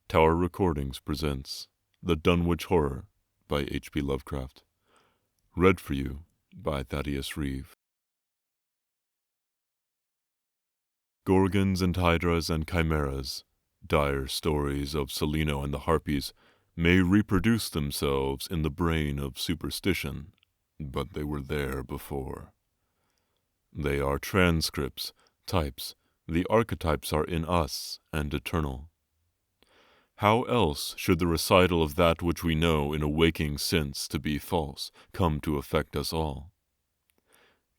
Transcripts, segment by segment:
Tower Recordings presents The Dunwich Horror by H.P. Lovecraft. Read for you by Thaddeus Reave. Gorgons and hydras and chimeras, dire stories of Celino and the Harpies, may reproduce themselves in the brain of superstition, but they were there before. They are transcripts, types. The archetypes are in us and eternal. How else should the recital of that which we know in a waking sense to be false come to affect us all?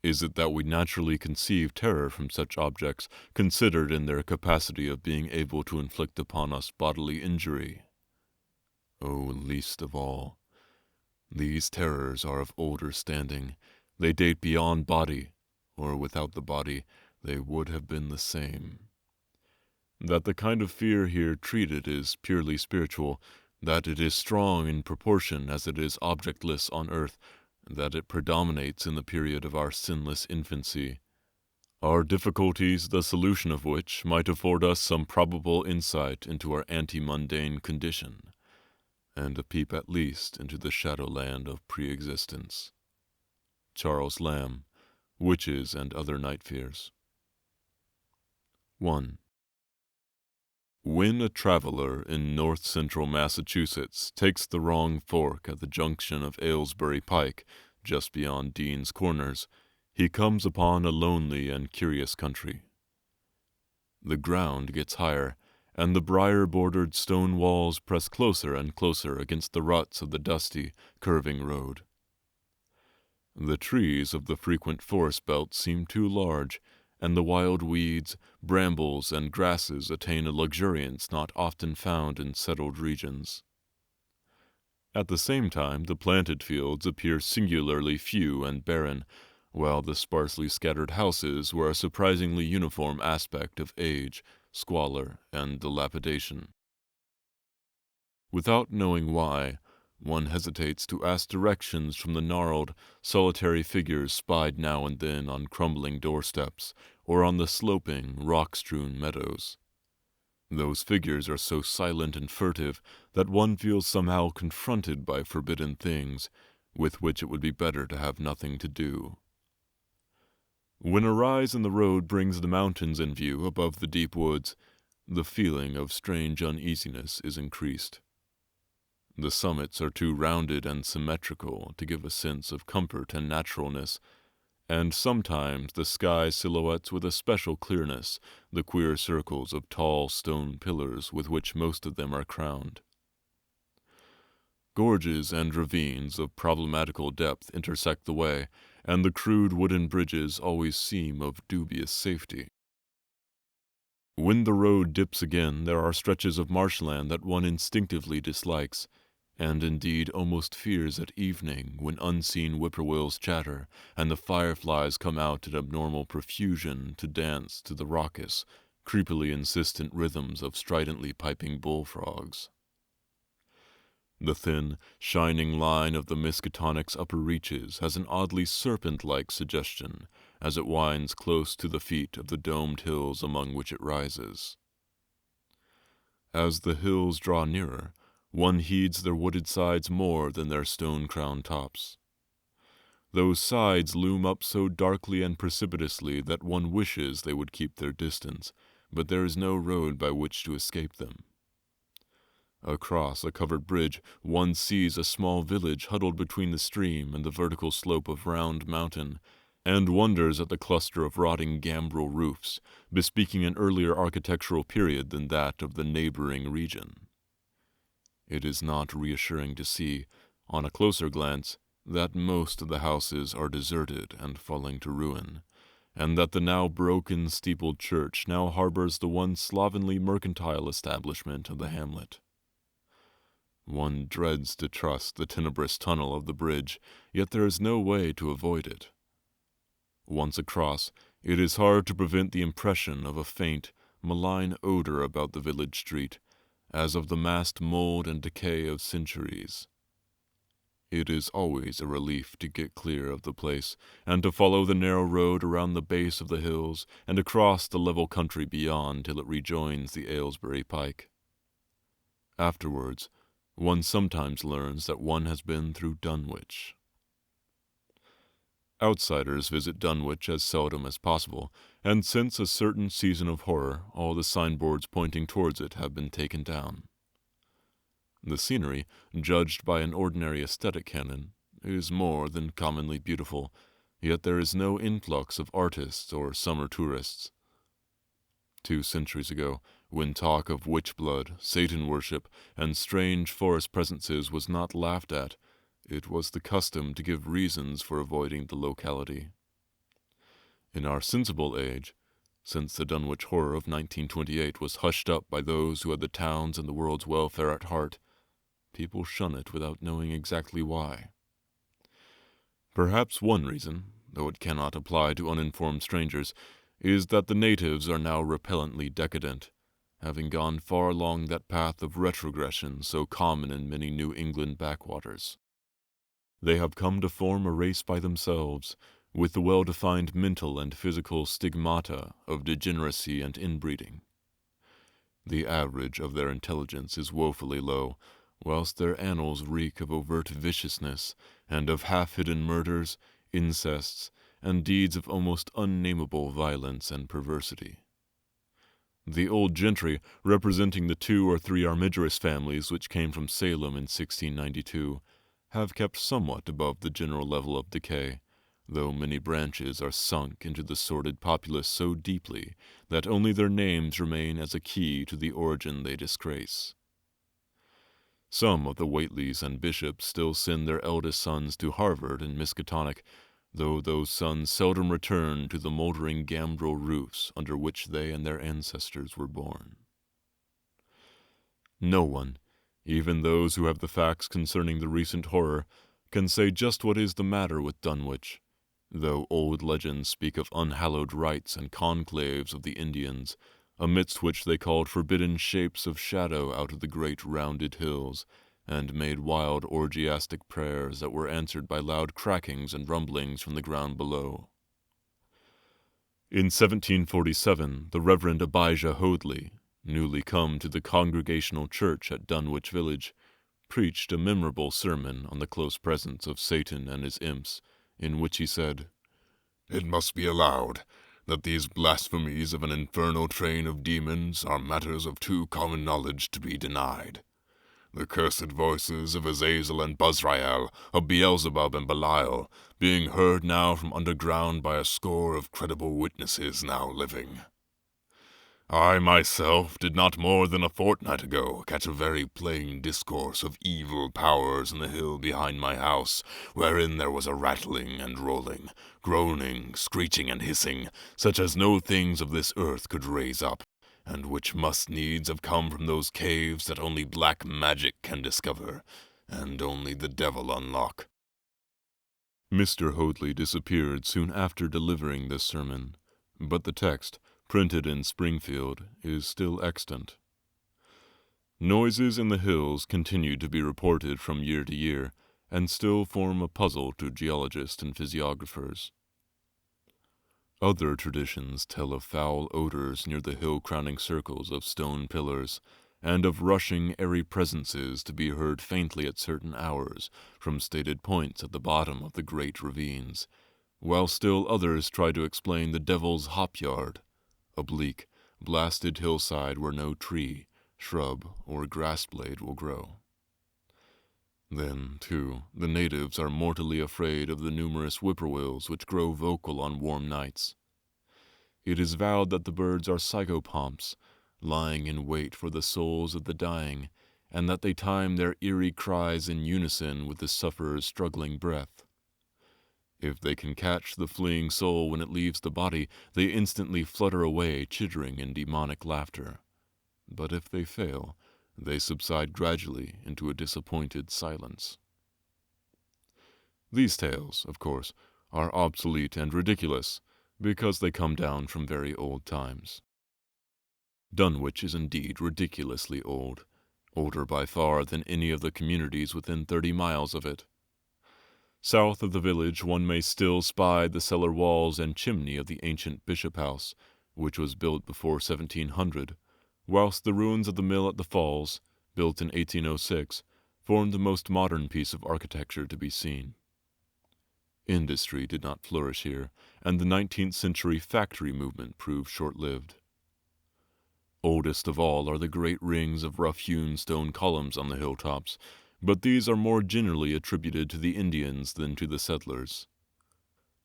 Is it that we naturally conceive terror from such objects, considered in their capacity of being able to inflict upon us bodily injury? Oh, least of all. These terrors are of older standing. They date beyond body, or without the body, they would have been the same. That the kind of fear here treated is purely spiritual, that it is strong in proportion as it is objectless on earth, that it predominates in the period of our sinless infancy, are difficulties the solution of which might afford us some probable insight into our ante-mundane condition, and a peep at least into the shadowland of pre-existence. Charles Lamb, Witches and Other Night Fears. 1. When a traveler in north-central Massachusetts takes the wrong fork at the junction of Aylesbury Pike, just beyond Dean's Corners, he comes upon a lonely and curious country. The ground gets higher, and the briar-bordered stone walls press closer and closer against the ruts of the dusty, curving road. The trees of the frequent forest belt seem too large, and the wild weeds, brambles, and grasses attain a luxuriance not often found in settled regions. At the same time, the planted fields appear singularly few and barren, while the sparsely scattered houses wear a surprisingly uniform aspect of age, squalor, and dilapidation. Without knowing why, one hesitates to ask directions from the gnarled, solitary figures spied now and then on crumbling doorsteps or on the sloping, rock-strewn meadows. Those figures are so silent and furtive that one feels somehow confronted by forbidden things with which it would be better to have nothing to do. When a rise in the road brings the mountains in view above the deep woods, the feeling of strange uneasiness is increased. The summits are too rounded and symmetrical to give a sense of comfort and naturalness, and sometimes the sky silhouettes with a special clearness the queer circles of tall stone pillars with which most of them are crowned. Gorges and ravines of problematical depth intersect the way, and the crude wooden bridges always seem of dubious safety. When the road dips again, there are stretches of marshland that one instinctively dislikes, and indeed almost fears at evening when unseen whippoorwills chatter and the fireflies come out in abnormal profusion to dance to the raucous, creepily insistent rhythms of stridently piping bullfrogs. The thin, shining line of the Miskatonic's upper reaches has an oddly serpent-like suggestion as it winds close to the feet of the domed hills among which it rises. As the hills draw nearer, one heeds their wooded sides more than their stone-crowned tops. Those sides loom up so darkly and precipitously that one wishes they would keep their distance, but there is no road by which to escape them. Across a covered bridge, one sees a small village huddled between the stream and the vertical slope of Round Mountain, and wonders at the cluster of rotting gambrel roofs, bespeaking an earlier architectural period than that of the neighboring region. It is not reassuring to see, on a closer glance, that most of the houses are deserted and falling to ruin, and that the now broken steepled church now harbors the one slovenly mercantile establishment of the hamlet. One dreads to trust the tenebrous tunnel of the bridge, yet there is no way to avoid it. Once across, it is hard to prevent the impression of a faint, malign odor about the village street, as of the massed mold and decay of centuries. It is always a relief to get clear of the place, and to follow the narrow road around the base of the hills and across the level country beyond till it rejoins the Aylesbury Pike. Afterwards, one sometimes learns that one has been through Dunwich. Outsiders visit Dunwich as seldom as possible, and since a certain season of horror, all the signboards pointing towards it have been taken down. The scenery, judged by an ordinary aesthetic canon, is more than commonly beautiful, yet there is no influx of artists or summer tourists. 2 centuries ago, when talk of witch blood, Satan worship, and strange forest presences was not laughed at, it was the custom to give reasons for avoiding the locality. In our sensible age, since the Dunwich horror of 1928 was hushed up by those who had the town's and the world's welfare at heart, people shun it without knowing exactly why. Perhaps one reason, though it cannot apply to uninformed strangers, is that the natives are now repellently decadent, having gone far along that path of retrogression so common in many New England backwaters. They have come to form a race by themselves, with the well-defined mental and physical stigmata of degeneracy and inbreeding. The average of their intelligence is woefully low, whilst their annals reek of overt viciousness and of half-hidden murders, incests, and deeds of almost unnameable violence and perversity. The old gentry, representing the 2 or 3 armigerous families which came from Salem in 1692, have kept somewhat above the general level of decay, though many branches are sunk into the sordid populace so deeply that only their names remain as a key to the origin they disgrace. Some of the Whateleys and Bishops still send their eldest sons to Harvard and Miskatonic, though those sons seldom return to the moldering gambrel roofs under which they and their ancestors were born. No one, even those who have the facts concerning the recent horror, can say just what is the matter with Dunwich, though old legends speak of unhallowed rites and conclaves of the Indians, amidst which they called forbidden shapes of shadow out of the great rounded hills, and made wild orgiastic prayers that were answered by loud crackings and rumblings from the ground below. In 1747, the Reverend Abijah Hoadley, newly come to the Congregational Church at Dunwich Village, preached a memorable sermon on the close presence of Satan and his imps, in which he said, "It must be allowed that these blasphemies of an infernal train of demons are matters of too common knowledge to be denied. The cursed voices of Azazel and Buzrael, of Beelzebub and Belial, being heard now from underground by a score of credible witnesses now living. I myself did not more than a fortnight ago catch a very plain discourse of evil powers in the hill behind my house, wherein there was a rattling and rolling, groaning, screeching, and hissing, such as no things of this earth could raise up, and which must needs have come from those caves that only black magic can discover, and only the devil unlock." Mr. Hoadley disappeared soon after delivering this sermon, but the text, printed in Springfield, is still extant. Noises in the hills continue to be reported from year to year, and still form a puzzle to geologists and physiographers. Other traditions tell of foul odors near the hill-crowning circles of stone pillars, and of rushing, airy presences to be heard faintly at certain hours from stated points at the bottom of the great ravines, while still others try to explain the devil's hop-yard, a bleak, blasted hillside where no tree, shrub, or grass blade will grow. Then, too, the natives are mortally afraid of the numerous whippoorwills which grow vocal on warm nights. It is vowed that the birds are psychopomps, lying in wait for the souls of the dying, and that they time their eerie cries in unison with the sufferer's struggling breath. If they can catch the fleeing soul when it leaves the body, they instantly flutter away, chittering in demonic laughter. But if they fail, they subside gradually into a disappointed silence. These tales, of course, are obsolete and ridiculous, because they come down from very old times. Dunwich is indeed ridiculously old, older by far than any of the communities within 30 miles of it. South of the village one may still spy the cellar walls and chimney of the ancient Bishop House, which was built before 1700, whilst the ruins of the mill at the falls, built in 1806, formed the most modern piece of architecture to be seen. Industry did not flourish here, and the 19th century factory movement proved short-lived. Oldest of all are the great rings of rough-hewn stone columns on the hilltops, but these are more generally attributed to the Indians than to the settlers.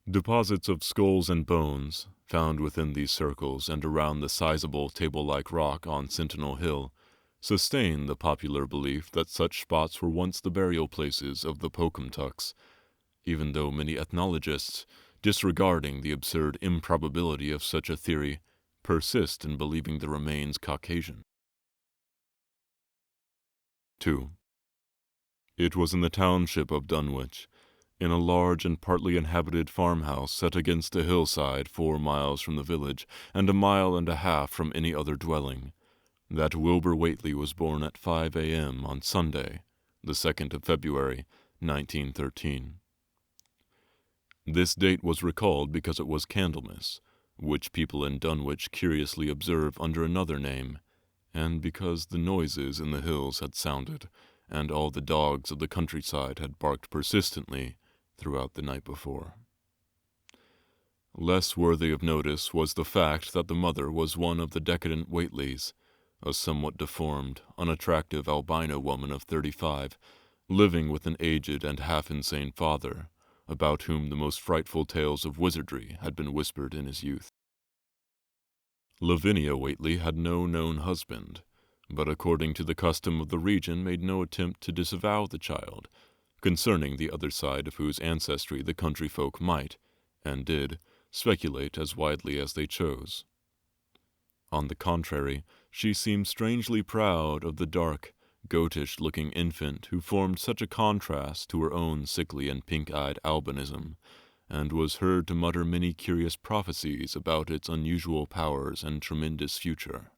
Deposits of skulls and bones, found within these circles and around the sizable table-like rock on Sentinel Hill, sustain the popular belief that such spots were once the burial places of the Pocumtucks, even though many ethnologists, disregarding the absurd improbability of such a theory, persist in believing the remains Caucasian. 2. It was in the township of Dunwich, in a large and partly inhabited farmhouse set against a hillside 4 miles from the village and 1.5 miles from any other dwelling, that Wilbur Whately was born at 5 a.m. on Sunday, the 2nd of February, 1913. This date was recalled because it was Candlemas, which people in Dunwich curiously observe under another name, and because the noises in the hills had sounded, and all the dogs of the countryside had barked persistently throughout the night before. Less worthy of notice was the fact that the mother was one of the decadent Whateleys, a somewhat deformed, unattractive albino woman of 35, living with an aged and half-insane father, about whom the most frightful tales of wizardry had been whispered in his youth. Lavinia Whately had no known husband, but according to the custom of the region made no attempt to disavow the child, concerning the other side of whose ancestry the country folk might, and did, speculate as widely as they chose. On the contrary, she seemed strangely proud of the dark, goatish-looking infant who formed such a contrast to her own sickly and pink-eyed albinism, and was heard to mutter many curious prophecies about its unusual powers and tremendous future.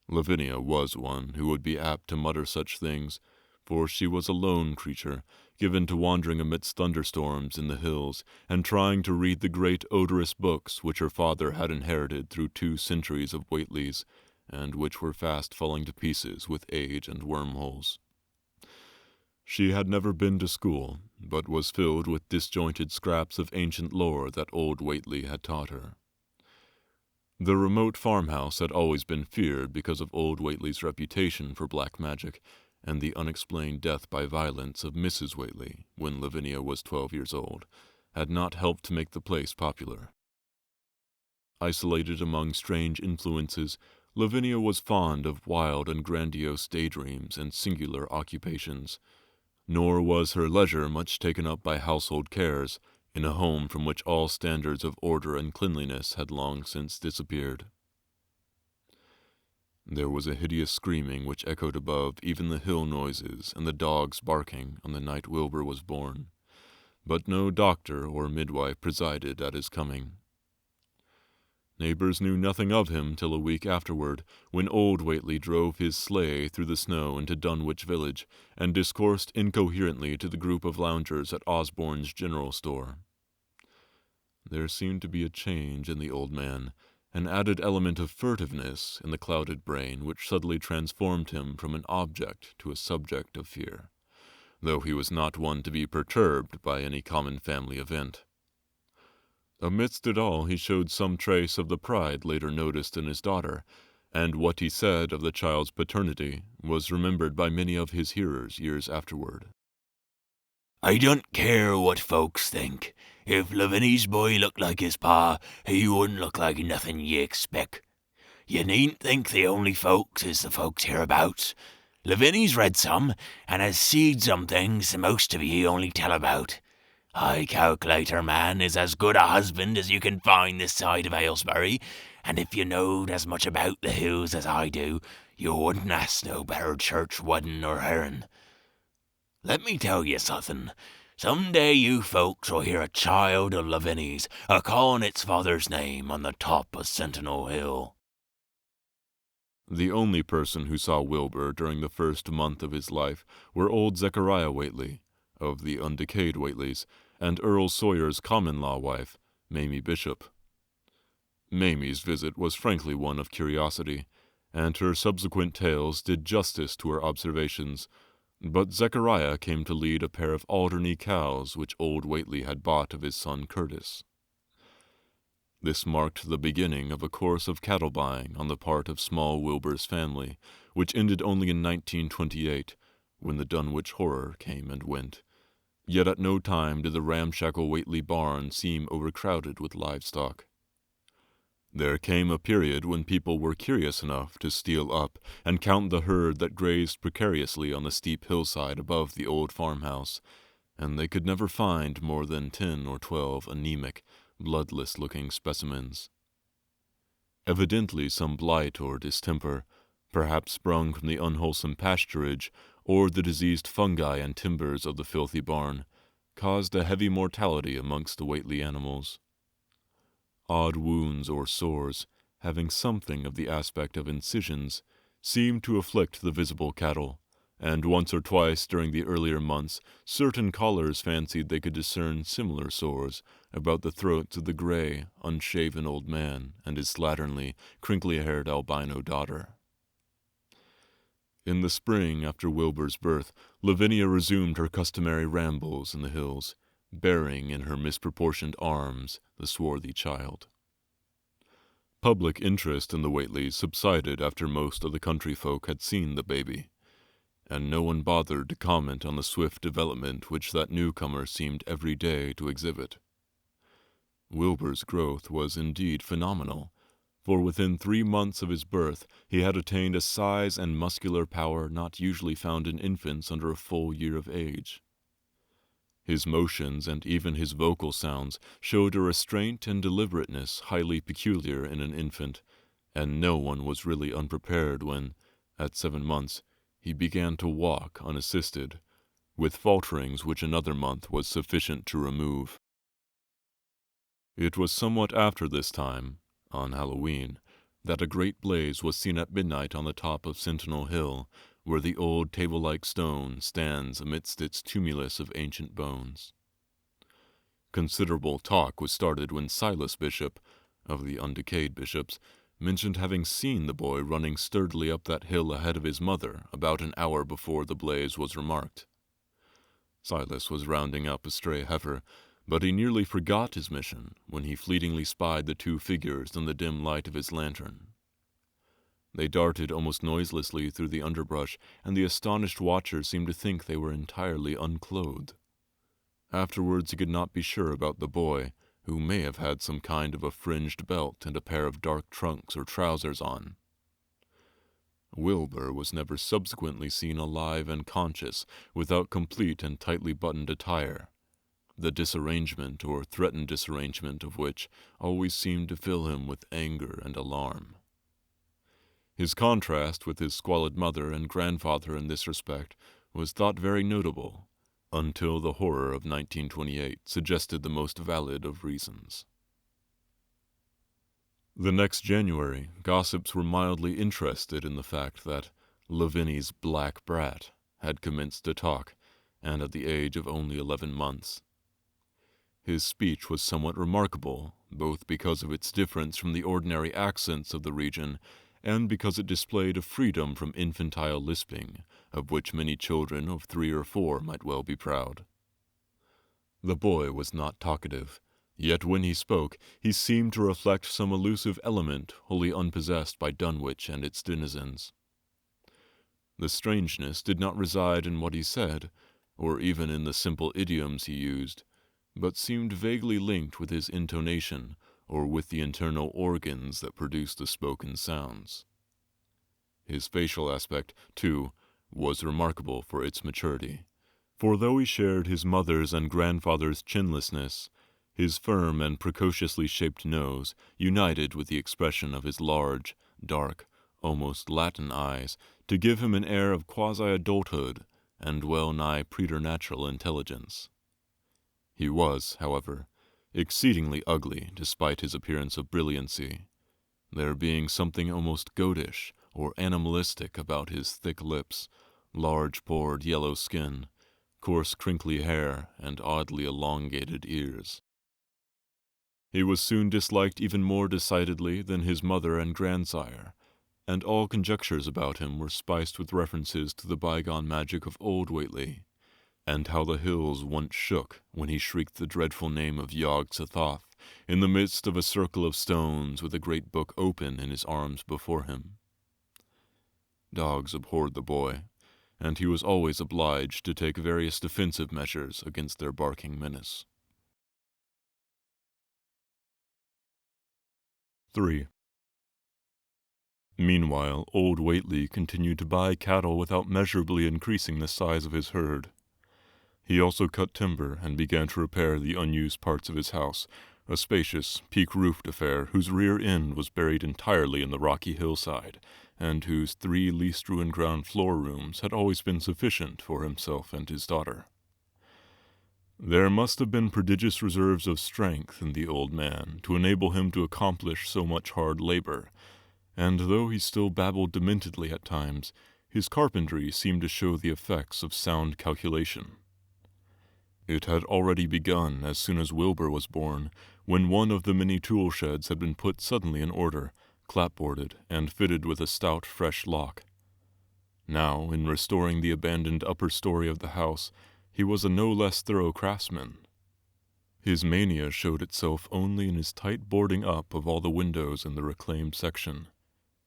Lavinia was one who would be apt to mutter such things, for she was a lone creature, given to wandering amidst thunderstorms in the hills, and trying to read the great odorous books which her father had inherited through 2 centuries of Whateleys, and which were fast falling to pieces with age and wormholes. She had never been to school, but was filled with disjointed scraps of ancient lore that old Whately had taught her. The remote farmhouse had always been feared because of old Whately's reputation for black magic, and the unexplained death by violence of Mrs. Whately, when Lavinia was 12 years old, had not helped to make the place popular. Isolated among strange influences, Lavinia was fond of wild and grandiose daydreams and singular occupations, nor was her leisure much taken up by household cares, in a home from which all standards of order and cleanliness had long since disappeared. There was a hideous screaming which echoed above even the hill noises and the dogs barking on the night Wilbur was born, but no doctor or midwife presided at his coming. Neighbors knew nothing of him till a week afterward, when old Whately drove his sleigh through the snow into Dunwich village, and discoursed incoherently to the group of loungers at Osborne's general store. There seemed to be a change in the old man, an added element of furtiveness in the clouded brain which suddenly transformed him from an object to a subject of fear, though he was not one to be perturbed by any common family event. Amidst it all he showed some trace of the pride later noticed in his daughter, and what he said of the child's paternity was remembered by many of his hearers years afterward. "I don't care what folks think. If Lavinia's boy looked like his pa, he wouldn't look like nothing ye expect. You needn't think the only folks is the folks hereabouts. Lavinia's read some, and has seed some things the most of ye only tell about. I calculate her man is as good a husband as you can find this side of Aylesbury, and if you knowed as much about the hills as I do, you wouldn't ask no better church wedding or herring. Let me tell you something. Some day you folks will hear a child of Lavinia's a-calling its father's name on the top of Sentinel Hill." The only person who saw Wilbur during the first month of his life were old Zechariah Whately, of the undecayed Whateleys, and Earl Sawyer's common-law wife, Mamie Bishop. Mamie's visit was frankly one of curiosity, and her subsequent tales did justice to her observations, but Zechariah came to lead a pair of Alderney cows which old Whately had bought of his son Curtis. This marked the beginning of a course of cattle buying on the part of small Wilbur's family, which ended only in 1928, when the Dunwich horror came and went. Yet at no time did the ramshackle Whately barn seem overcrowded with livestock. There came a period when people were curious enough to steal up and count the herd that grazed precariously on the steep hillside above the old farmhouse, and they could never find more than 10 or 12 anemic, bloodless-looking specimens. Evidently some blight or distemper, perhaps sprung from the unwholesome pasturage or the diseased fungi and timbers of the filthy barn, caused a heavy mortality amongst the Whately animals. Odd wounds or sores, having something of the aspect of incisions, seemed to afflict the visible cattle, and once or twice during the earlier months certain callers fancied they could discern similar sores about the throats of the gray, unshaven old man and his slatternly, crinkly-haired albino daughter. In the spring after Wilbur's birth, Lavinia resumed her customary rambles in the hills, bearing in her misproportioned arms the swarthy child. Public interest in the Whateleys subsided after most of the country folk had seen the baby, and no one bothered to comment on the swift development which that newcomer seemed every day to exhibit. Wilbur's growth was indeed phenomenal, for within 3 months of his birth he had attained a size and muscular power not usually found in infants under a full year of age. His motions and even his vocal sounds showed a restraint and deliberateness highly peculiar in an infant, and no one was really unprepared when, at 7 months, he began to walk unassisted, with falterings which another month was sufficient to remove. It was somewhat after this time, on Halloween, that a great blaze was seen at midnight on the top of Sentinel Hill, where the old table-like stone stands amidst its tumulus of ancient bones. Considerable talk was started when Silas Bishop, of the undecayed bishops, mentioned having seen the boy running sturdily up that hill ahead of his mother about an hour before the blaze was remarked. Silas was rounding up a stray heifer, but he nearly forgot his mission when he fleetingly spied the 2 figures in the dim light of his lantern. They darted almost noiselessly through the underbrush, and the astonished watcher seemed to think they were entirely unclothed. Afterwards he could not be sure about the boy, who may have had some kind of a fringed belt and a pair of dark trunks or trousers on. Wilbur was never subsequently seen alive and conscious without complete and tightly buttoned attire, the disarrangement or threatened disarrangement of which always seemed to fill him with anger and alarm. His contrast with his squalid mother and grandfather in this respect was thought very notable, until the horror of 1928 suggested the most valid of reasons. The next January, gossips were mildly interested in the fact that Lavinia's black brat had commenced to talk, and at the age of only 11 months. His speech was somewhat remarkable, both because of its difference from the ordinary accents of the region and because it displayed a freedom from infantile lisping, of which many children of 3 or 4 might well be proud. The boy was not talkative, yet when he spoke, he seemed to reflect some elusive element wholly unpossessed by Dunwich and its denizens. The strangeness did not reside in what he said, or even in the simple idioms he used, but seemed vaguely linked with his intonation or with the internal organs that produced the spoken sounds. His facial aspect, too, was remarkable for its maturity, for though he shared his mother's and grandfather's chinlessness, his firm and precociously shaped nose united with the expression of his large, dark, almost Latin eyes to give him an air of quasi-adulthood and well-nigh preternatural intelligence. He was, however, exceedingly ugly despite his appearance of brilliancy, there being something almost goatish or animalistic about his thick lips, large-pored yellow skin, coarse crinkly hair, and oddly elongated ears. He was soon disliked even more decidedly than his mother and grandsire, and all conjectures about him were spiced with references to the bygone magic of old Whately, and how the hills once shook when he shrieked the dreadful name of Yog-Sothoth in the midst of a circle of stones with a great book open in his arms before him. Dogs abhorred the boy, and he was always obliged to take various defensive measures against their barking menace. 3. Meanwhile, old Whately continued to buy cattle without measurably increasing the size of his herd. He also cut timber and began to repair the unused parts of his house, a spacious, peak-roofed affair whose rear end was buried entirely in the rocky hillside, and whose 3 least-ruined ground floor rooms had always been sufficient for himself and his daughter. There must have been prodigious reserves of strength in the old man to enable him to accomplish so much hard labor, and though he still babbled dementedly at times, his carpentry seemed to show the effects of sound calculation. It had already begun as soon as Wilbur was born, when one of the many tool sheds had been put suddenly in order, clapboarded, and fitted with a stout, fresh lock. Now, in restoring the abandoned upper story of the house, he was a no less thorough craftsman. His mania showed itself only in his tight boarding up of all the windows in the reclaimed section,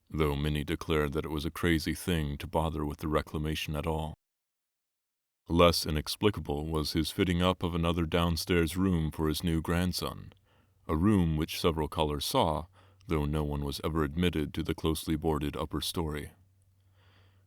though many declared that it was a crazy thing to bother with the reclamation at all. Less inexplicable was his fitting up of another downstairs room for his new grandson, a room which several callers saw, though no one was ever admitted to the closely boarded upper story.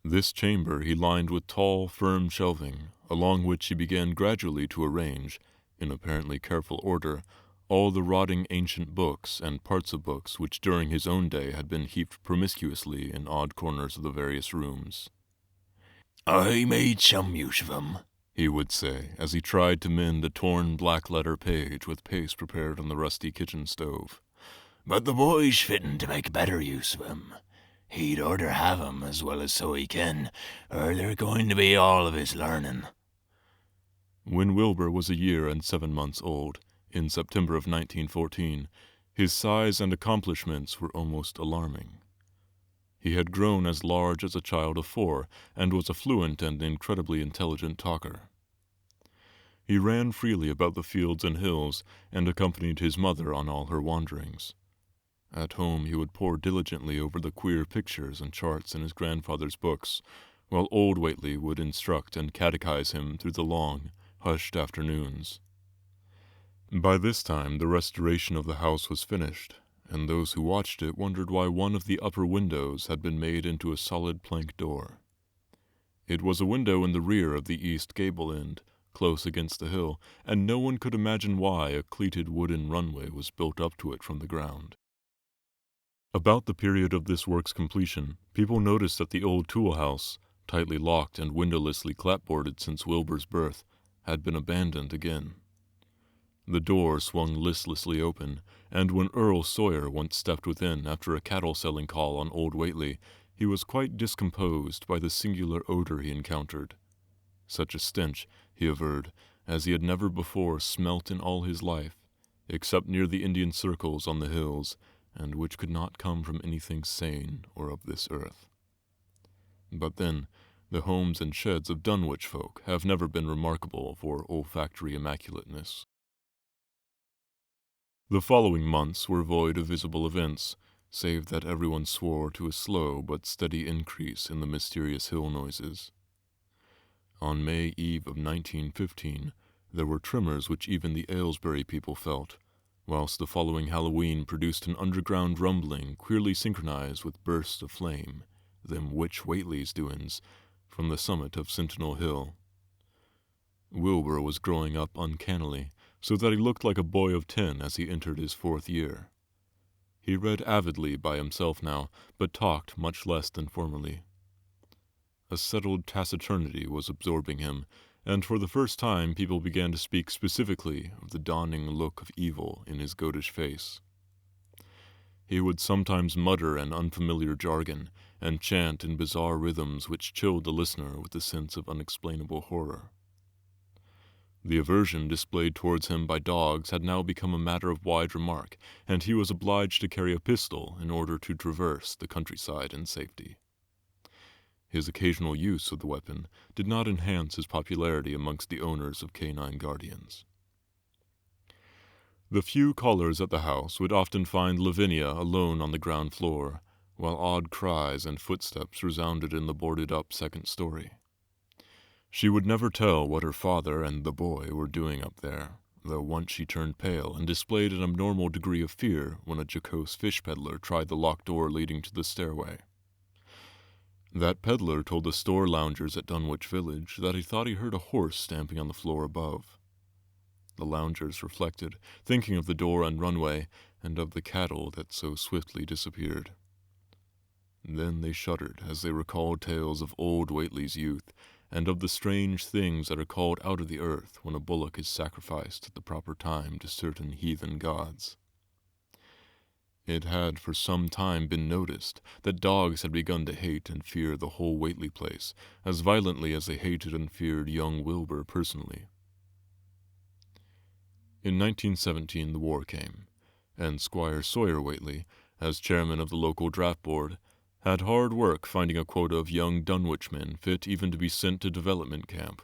This chamber he lined with tall, firm shelving, along which he began gradually to arrange, in apparently careful order, all the rotting ancient books and parts of books which during his own day had been heaped promiscuously in odd corners of the various rooms. "I made some use of 'em," he would say, as he tried to mend a torn black-letter page with paste prepared on the rusty kitchen stove. "But the boy's fitting to make better use of 'em. He'd orter have 'em as well as so he can, or they're going to be all of his learning." When Wilbur was 1 year and 7 months old, in September of 1914, his size and accomplishments were almost alarming. He had grown as large as a child of 4, and was a fluent and incredibly intelligent talker. He ran freely about the fields and hills, and accompanied his mother on all her wanderings. At home he would pore diligently over the queer pictures and charts in his grandfather's books, while old Whately would instruct and catechize him through the long, hushed afternoons. By this time the restoration of the house was finished, and those who watched it wondered why one of the upper windows had been made into a solid plank door. It was a window in the rear of the east gable end, close against the hill, and no one could imagine why a cleated wooden runway was built up to it from the ground. About the period of this work's completion, people noticed that the old tool house, tightly locked and windowlessly clapboarded since Wilbur's birth, had been abandoned again. The door swung listlessly open, and when Earl Sawyer once stepped within after a cattle-selling call on old Whately, he was quite discomposed by the singular odor he encountered. Such a stench, he averred, as he had never before smelt in all his life, except near the Indian circles on the hills, and which could not come from anything sane or of this earth. But then, the homes and sheds of Dunwich folk have never been remarkable for olfactory immaculateness. The following months were void of visible events, save that everyone swore to a slow but steady increase in the mysterious hill noises. On May Eve of 1915, there were tremors which even the Aylesbury people felt, whilst the following Halloween produced an underground rumbling queerly synchronized with bursts of flame, them witch Whately's doin's, from the summit of Sentinel Hill. Wilbur was growing up uncannily, so that he looked like a boy of 10 as he entered his 4th year. He read avidly by himself now, but talked much less than formerly. A settled taciturnity was absorbing him, and for the first time people began to speak specifically of the dawning look of evil in his goatish face. He would sometimes mutter an unfamiliar jargon, and chant in bizarre rhythms which chilled the listener with a sense of unexplainable horror. The aversion displayed towards him by dogs had now become a matter of wide remark, and he was obliged to carry a pistol in order to traverse the countryside in safety. His occasional use of the weapon did not enhance his popularity amongst the owners of canine guardians. The few callers at the house would often find Lavinia alone on the ground floor, while odd cries and footsteps resounded in the boarded-up second story. She would never tell what her father and the boy were doing up there, though once she turned pale and displayed an abnormal degree of fear when a jocose fish peddler tried the locked door leading to the stairway. That peddler told the store loungers at Dunwich Village that he thought he heard a horse stamping on the floor above. The loungers reflected, thinking of the door and runway, and of the cattle that so swiftly disappeared. Then they shuddered as they recalled tales of old Whately's youth, and of the strange things that are called out of the earth when a bullock is sacrificed at the proper time to certain heathen gods. It had for some time been noticed that dogs had begun to hate and fear the whole Whately place as violently as they hated and feared young Wilbur personally. In 1917 the war came, and Squire Sawyer Whately, as chairman of the local draft board, had hard work finding a quota of young Dunwich men fit even to be sent to development camp.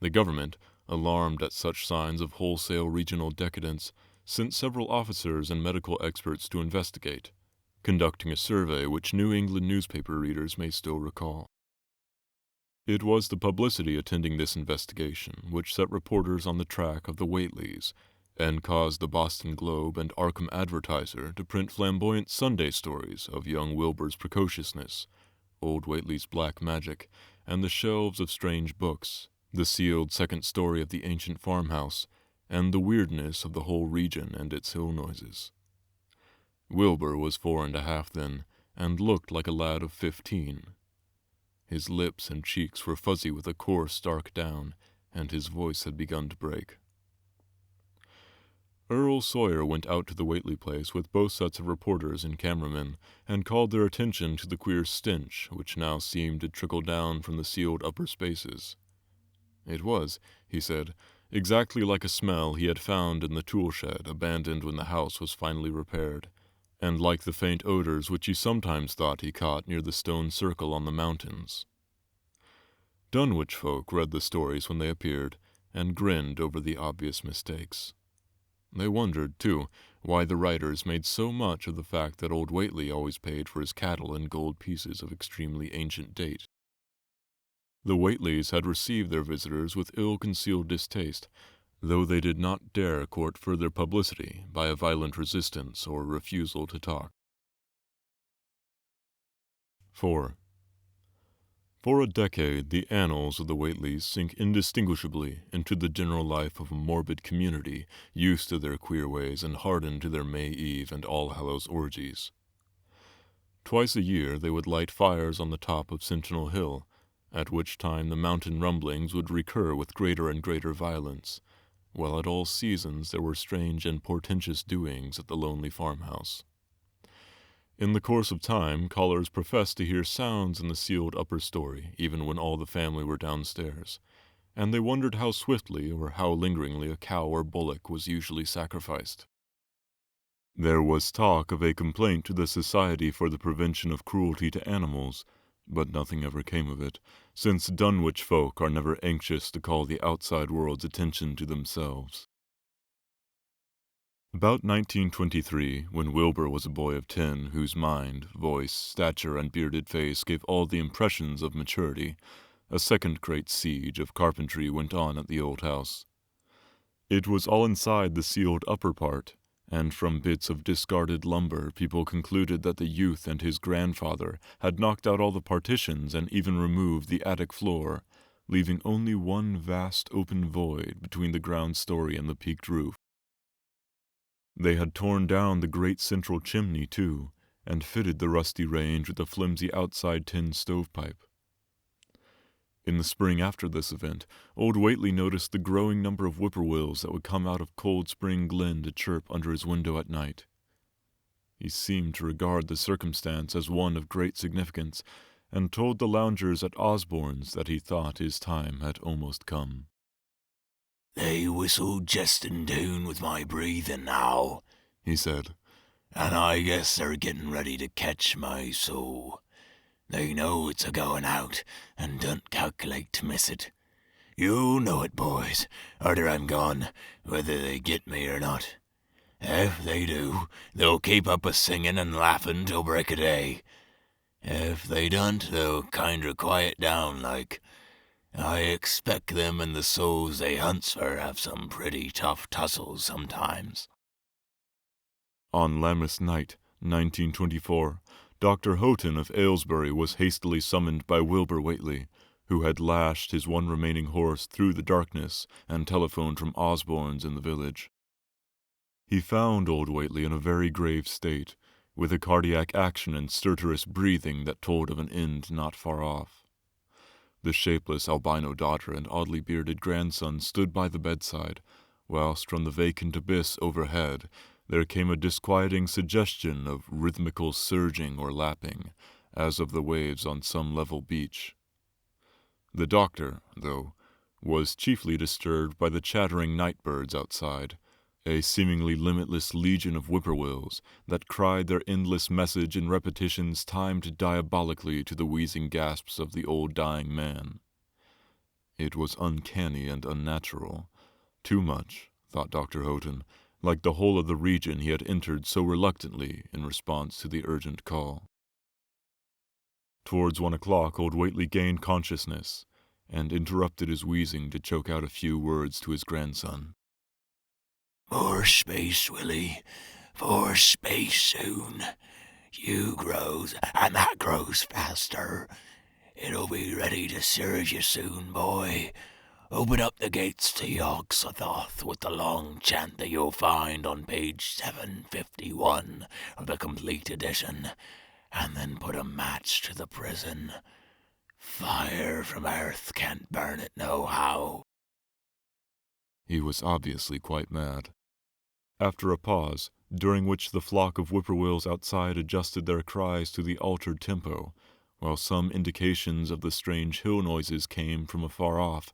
The government, alarmed at such signs of wholesale regional decadence, sent several officers and medical experts to investigate, conducting a survey which New England newspaper readers may still recall. It was the publicity attending this investigation which set reporters on the track of the Whateleys, and caused the Boston Globe and Arkham Advertiser to print flamboyant Sunday stories of young Wilbur's precociousness, old Whately's black magic, and the shelves of strange books, the sealed second story of the ancient farmhouse, and the weirdness of the whole region and its hill noises. Wilbur was 4.5 then, and looked like a lad of 15. His lips and cheeks were fuzzy with a coarse dark down, and his voice had begun to break. Earl Sawyer went out to the Whately place with both sets of reporters and cameramen, and called their attention to the queer stench which now seemed to trickle down from the sealed upper spaces. It was, he said, exactly like a smell he had found in the tool shed abandoned when the house was finally repaired, and like the faint odors which he sometimes thought he caught near the stone circle on the mountains. Dunwich folk read the stories when they appeared, and grinned over the obvious mistakes. They wondered, too, why the writers made so much of the fact that old Whately always paid for his cattle in gold pieces of extremely ancient date. The Whateleys had received their visitors with ill-concealed distaste, though they did not dare court further publicity by a violent resistance or refusal to talk. 4. For a decade, the annals of the Whateleys sink indistinguishably into the general life of a morbid community used to their queer ways and hardened to their May Eve and All Hallows orgies. Twice a year they would light fires on the top of Sentinel Hill, at which time the mountain rumblings would recur with greater and greater violence, while at all seasons there were strange and portentous doings at the lonely farmhouse. In the course of time, callers professed to hear sounds in the sealed upper story, even when all the family were downstairs, and they wondered how swiftly or how lingeringly a cow or bullock was usually sacrificed. There was talk of a complaint to the Society for the Prevention of Cruelty to Animals, but nothing ever came of it, since Dunwich folk are never anxious to call the outside world's attention to themselves. About 1923, when Wilbur was a boy of 10, whose mind, voice, stature, and bearded face gave all the impressions of maturity, a second great siege of carpentry went on at the old house. It was all inside the sealed upper part, and from bits of discarded lumber people concluded that the youth and his grandfather had knocked out all the partitions and even removed the attic floor, leaving only one vast open void between the ground story and the peaked roof. They had torn down the great central chimney, too, and fitted the rusty range with a flimsy outside tin stovepipe. In the spring after this event, old Whately noticed the growing number of whippoorwills that would come out of Cold Spring Glen to chirp under his window at night. He seemed to regard the circumstance as one of great significance, and told the loungers at Osborne's that he thought his time had almost come. They whistle jest in tune with my breathing now, he said. and I guess they're getting ready to catch my soul. They know it's a-going out, and don't calculate to miss it. You know it, boys, arter I'm gone, whether they get me or not. If they do, they'll keep up a singing and laughing till break o' day. If they don't, they'll kinder quiet down like. I expect them and the souls they hunts for have some pretty tough tussles sometimes. On Lammas night, 1924, Dr. Houghton of Aylesbury was hastily summoned by Wilbur Whately, who had lashed his one remaining horse through the darkness and telephoned from Osborne's in the village. He found old Whately in a very grave state, with a cardiac action and stertorous breathing that told of an end not far off. The shapeless albino daughter and oddly bearded grandson stood by the bedside, whilst from the vacant abyss overhead there came a disquieting suggestion of rhythmical surging or lapping, as of the waves on some level beach. The doctor, though, was chiefly disturbed by the chattering night birds outside, a seemingly limitless legion of whippoorwills that cried their endless message in repetitions timed diabolically to the wheezing gasps of the old dying man. It was uncanny and unnatural. Too much, thought Dr. Houghton, like the whole of the region he had entered so reluctantly in response to the urgent call. Towards 1 o'clock, old Whately gained consciousness and interrupted his wheezing to choke out a few words to his grandson. More space, Willie. For space soon. You grows, and that grows faster. It'll be ready to surge you soon, boy. Open up the gates to Yog-Sothoth with the long chant that you'll find on page 751 of the complete edition, and then put a match to the prison. Fire from earth can't burn it nohow. He was obviously quite mad. After a pause, during which the flock of whippoorwills outside adjusted their cries to the altered tempo, while some indications of the strange hill noises came from afar off,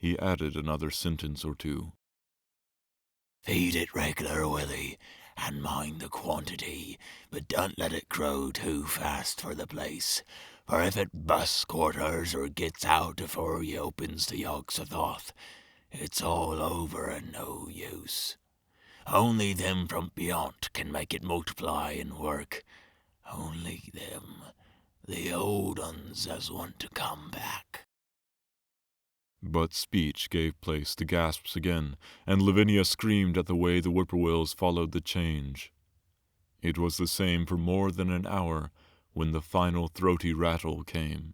he added another sentence or two. Feed it regular, Willie, and mind the quantity, but don't let it grow too fast for the place, for if it busts quarters or gets out afore he opens the Yog-Sothoth, it's all over and no use. Only them from beyond can make it multiply and work. Only them, the old uns as want to come back. But speech gave place to gasps again, and Lavinia screamed at the way the whippoorwills followed the change. It was the same for more than an hour when the final throaty rattle came.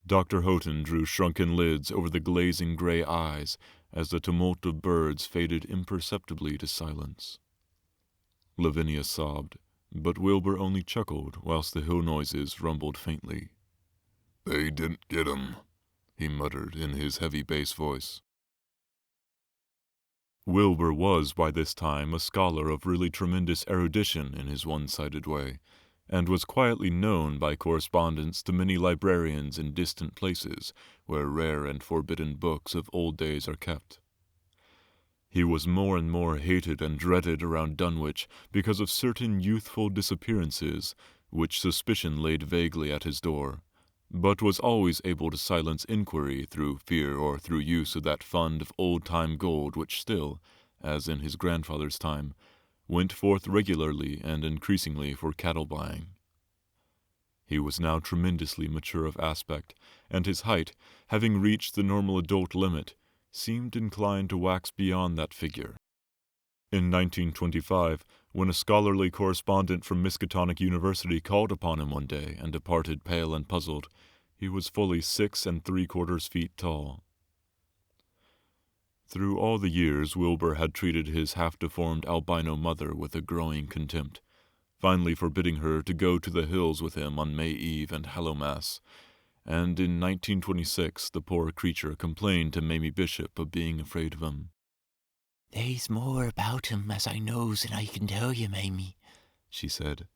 Dr. Houghton drew shrunken lids over the glazing gray eyes as the tumult of birds faded imperceptibly to silence. Lavinia sobbed, but Wilbur only chuckled whilst the hill noises rumbled faintly. "They didn't get 'em," he muttered in his heavy bass voice. Wilbur was by this time a scholar of really tremendous erudition in his one-sided way, and was quietly known by correspondence to many librarians in distant places where rare and forbidden books of old days are kept. He was more and more hated and dreaded around Dunwich because of certain youthful disappearances which suspicion laid vaguely at his door, but was always able to silence inquiry through fear or through use of that fund of old-time gold which still, as in his grandfather's time, went forth regularly and increasingly for cattle buying. He was now tremendously mature of aspect, and his height, having reached the normal adult limit, seemed inclined to wax beyond that figure. In 1925, when a scholarly correspondent from Miskatonic University called upon him one day and departed pale and puzzled, he was fully 6 3/4 feet tall. Through all the years, Wilbur had treated his half-deformed albino mother with a growing contempt, finally forbidding her to go to the hills with him on May Eve and Hallowmass, and in 1926 the poor creature complained to Mamie Bishop of being afraid of him. "There's more about him as I knows than I can tell you, Mamie," she said.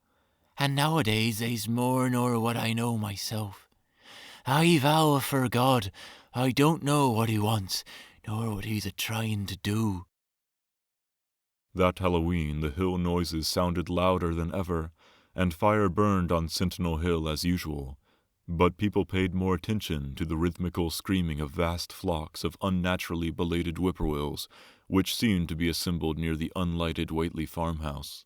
"And nowadays there's more nor what I know myself. I vow for God, I don't know what he wants, nor what he's a-trying to do. That Halloween, the hill noises sounded louder than ever, and fire burned on Sentinel Hill as usual, but people paid more attention to the rhythmical screaming of vast flocks of unnaturally belated whippoorwills, which seemed to be assembled near the unlighted Whately farmhouse.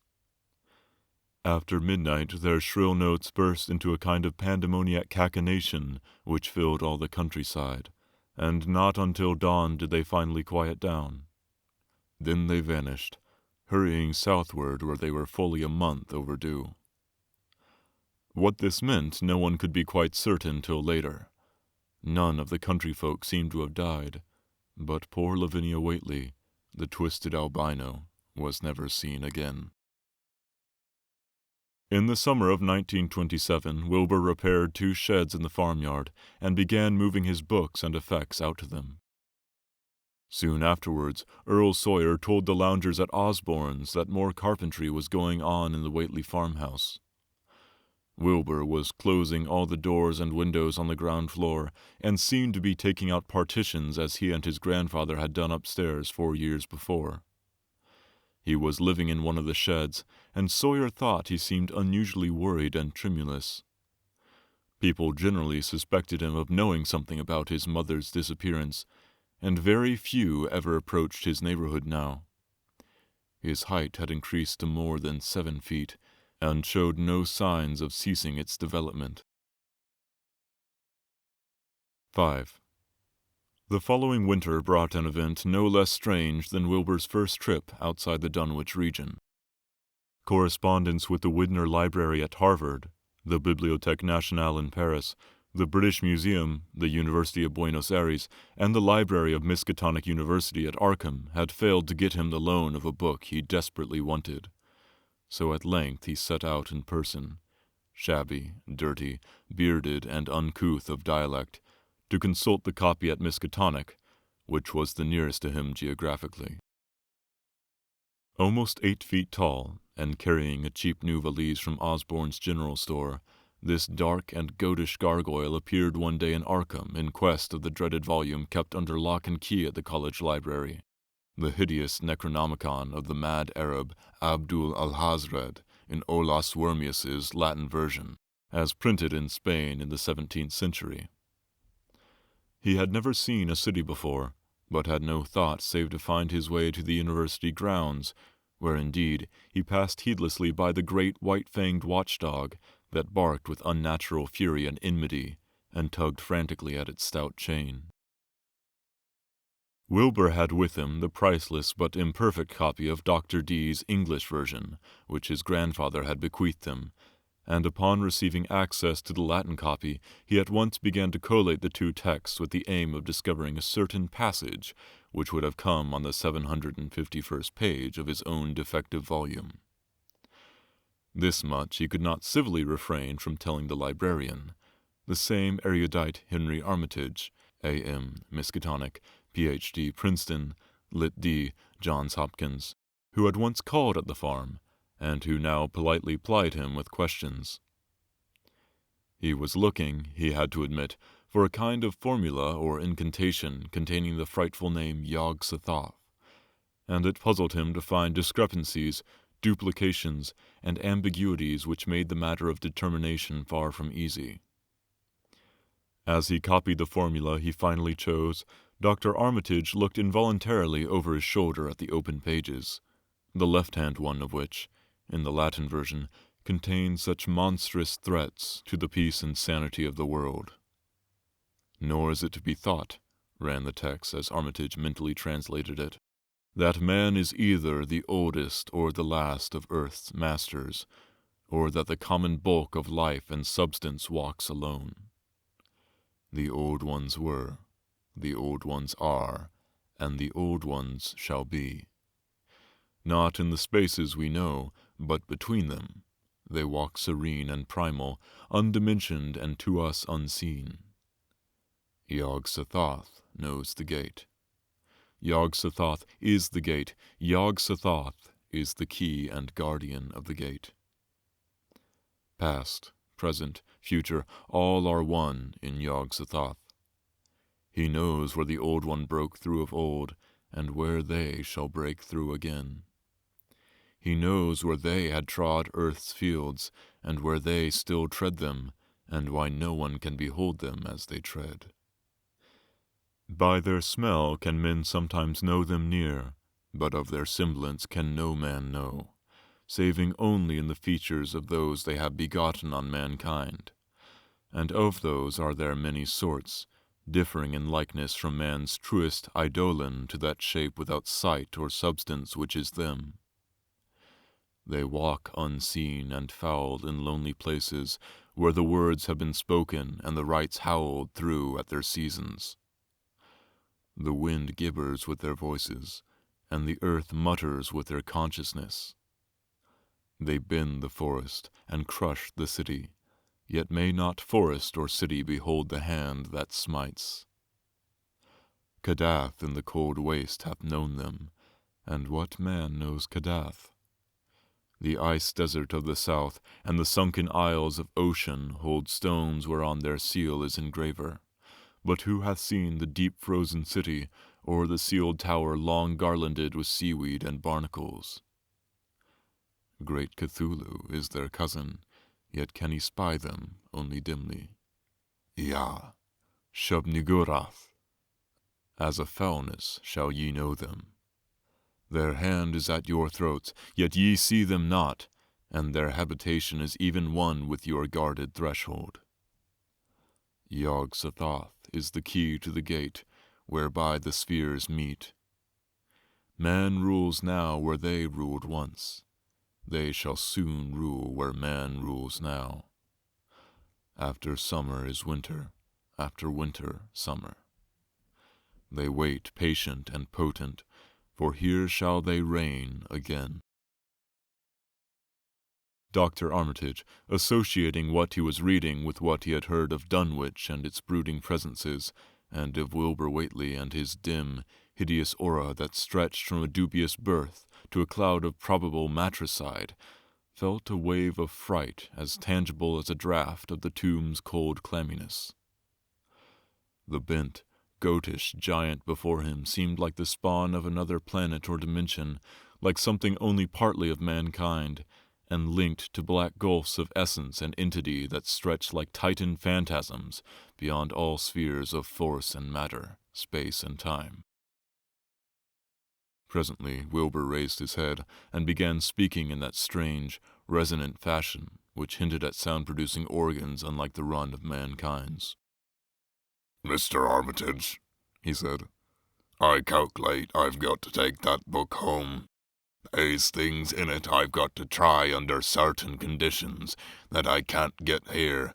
After midnight, their shrill notes burst into a kind of pandemoniac cachinnation which filled all the countryside, and not until dawn did they finally quiet down. Then they vanished, hurrying southward where they were fully a month overdue. What this meant no one could be quite certain till later. None of the country folk seemed to have died, but poor Lavinia Whately, the twisted albino, was never seen again. In the summer of 1927, Wilbur repaired 2 sheds in the farmyard and began moving his books and effects out to them. Soon afterwards, Earl Sawyer told the loungers at Osborne's that more carpentry was going on in the Whately farmhouse. Wilbur was closing all the doors and windows on the ground floor and seemed to be taking out partitions as he and his grandfather had done upstairs 4 years before. He was living in one of the sheds, and Sawyer thought he seemed unusually worried and tremulous. People generally suspected him of knowing something about his mother's disappearance, and very few ever approached his neighborhood now. His height had increased to more than 7 feet, and showed no signs of ceasing its development. 5. The following winter brought an event no less strange than Wilbur's first trip outside the Dunwich region. Correspondence with the Widner Library at Harvard, the Bibliothèque Nationale in Paris, the British Museum, the University of Buenos Aires, and the library of Miskatonic University at Arkham had failed to get him the loan of a book he desperately wanted. So at length he set out in person, shabby, dirty, bearded, and uncouth of dialect, to consult the copy at Miskatonic, which was the nearest to him geographically. Almost 8 feet tall, and carrying a cheap new valise from Osborne's general store, this dark and goatish gargoyle appeared one day in Arkham in quest of the dreaded volume kept under lock and key at the college library, the hideous Necronomicon of the mad Arab Abdul Alhazred in Olaus Wormius's Latin version, as printed in Spain in the 17th century. He had never seen a city before, but had no thought save to find his way to the university grounds, where indeed he passed heedlessly by the great white-fanged watchdog that barked with unnatural fury and enmity, and tugged frantically at its stout chain. Wilbur had with him the priceless but imperfect copy of Dr. Dee's English version, which his grandfather had bequeathed him, and upon receiving access to the Latin copy, he at once began to collate the 2 texts with the aim of discovering a certain passage which would have come on the 751st page of his own defective volume. This much he could not civilly refrain from telling the librarian, the same erudite Henry Armitage, A.M. Miskatonic, Ph.D. Princeton, Lit.D. Johns Hopkins, who had once called at the farm, and who now politely plied him with questions. He was looking, he had to admit, for a kind of formula or incantation containing the frightful name Yog-Sothoth, and it puzzled him to find discrepancies, duplications, and ambiguities which made the matter of determination far from easy. As he copied the formula he finally chose, Dr. Armitage looked involuntarily over his shoulder at the open pages, the left-hand one of which, in the Latin version, contained such monstrous threats to the peace and sanity of the world. "Nor is it to be thought," ran the text as Armitage mentally translated it, "that man is either the oldest or the last of earth's masters, or that the common bulk of life and substance walks alone. The old ones were, the old ones are, and the old ones shall be. Not in the spaces we know, but between them, they walk serene and primal, undimensioned and to us unseen. Yog-Sothoth knows the gate. Yog-Sothoth is the gate. Yog-Sothoth is the key and guardian of the gate. Past, present, future, all are one in Yog-Sothoth. He knows where the Old One broke through of old, and where they shall break through again. He knows where they had trod earth's fields, and where they still tread them, and why no one can behold them as they tread. By their smell can men sometimes know them near, but of their semblance can no man know, saving only in the features of those they have begotten on mankind. And of those are there many sorts, differing in likeness from man's truest eidolon to that shape without sight or substance which is them. They walk unseen and foul in lonely places, where the words have been spoken and the rites howled through at their seasons. The wind gibbers with their voices, and the earth mutters with their consciousness. They bend the forest and crush the city, yet may not forest or city behold the hand that smites. Kadath in the cold waste hath known them, and what man knows Kadath? The ice desert of the south and the sunken isles of ocean hold stones whereon their seal is engraver. But who hath seen the deep frozen city, or the sealed tower long garlanded with seaweed and barnacles? Great Cthulhu is their cousin, yet can he spy them only dimly. Yea, Shub-Niggurath, as a foulness shall ye know them. Their hand is at your throats, yet ye see them not, and their habitation is even one with your guarded threshold. Yog-Sothoth is the key to the gate, whereby the spheres meet. Man rules now where they ruled once. They shall soon rule where man rules now. After summer is winter, after winter summer. They wait patient and potent, for here shall they reign again. Dr. Armitage, associating what he was reading with what he had heard of Dunwich and its brooding presences, and of Wilbur Whately and his dim, hideous aura that stretched from a dubious birth to a cloud of probable matricide, felt a wave of fright as tangible as a draught of the tomb's cold clamminess. The bent, goatish giant before him seemed like the spawn of another planet or dimension, like something only partly of mankind, and linked to black gulfs of essence and entity that stretched like Titan phantasms beyond all spheres of force and matter, space and time. Presently Wilbur raised his head and began speaking in that strange, resonant fashion which hinted at sound-producing organs unlike the run of mankind's. "Mr. Armitage," he said, "I calculate I've got to take that book home. There's things in it I've got to try under certain conditions that I can't get here,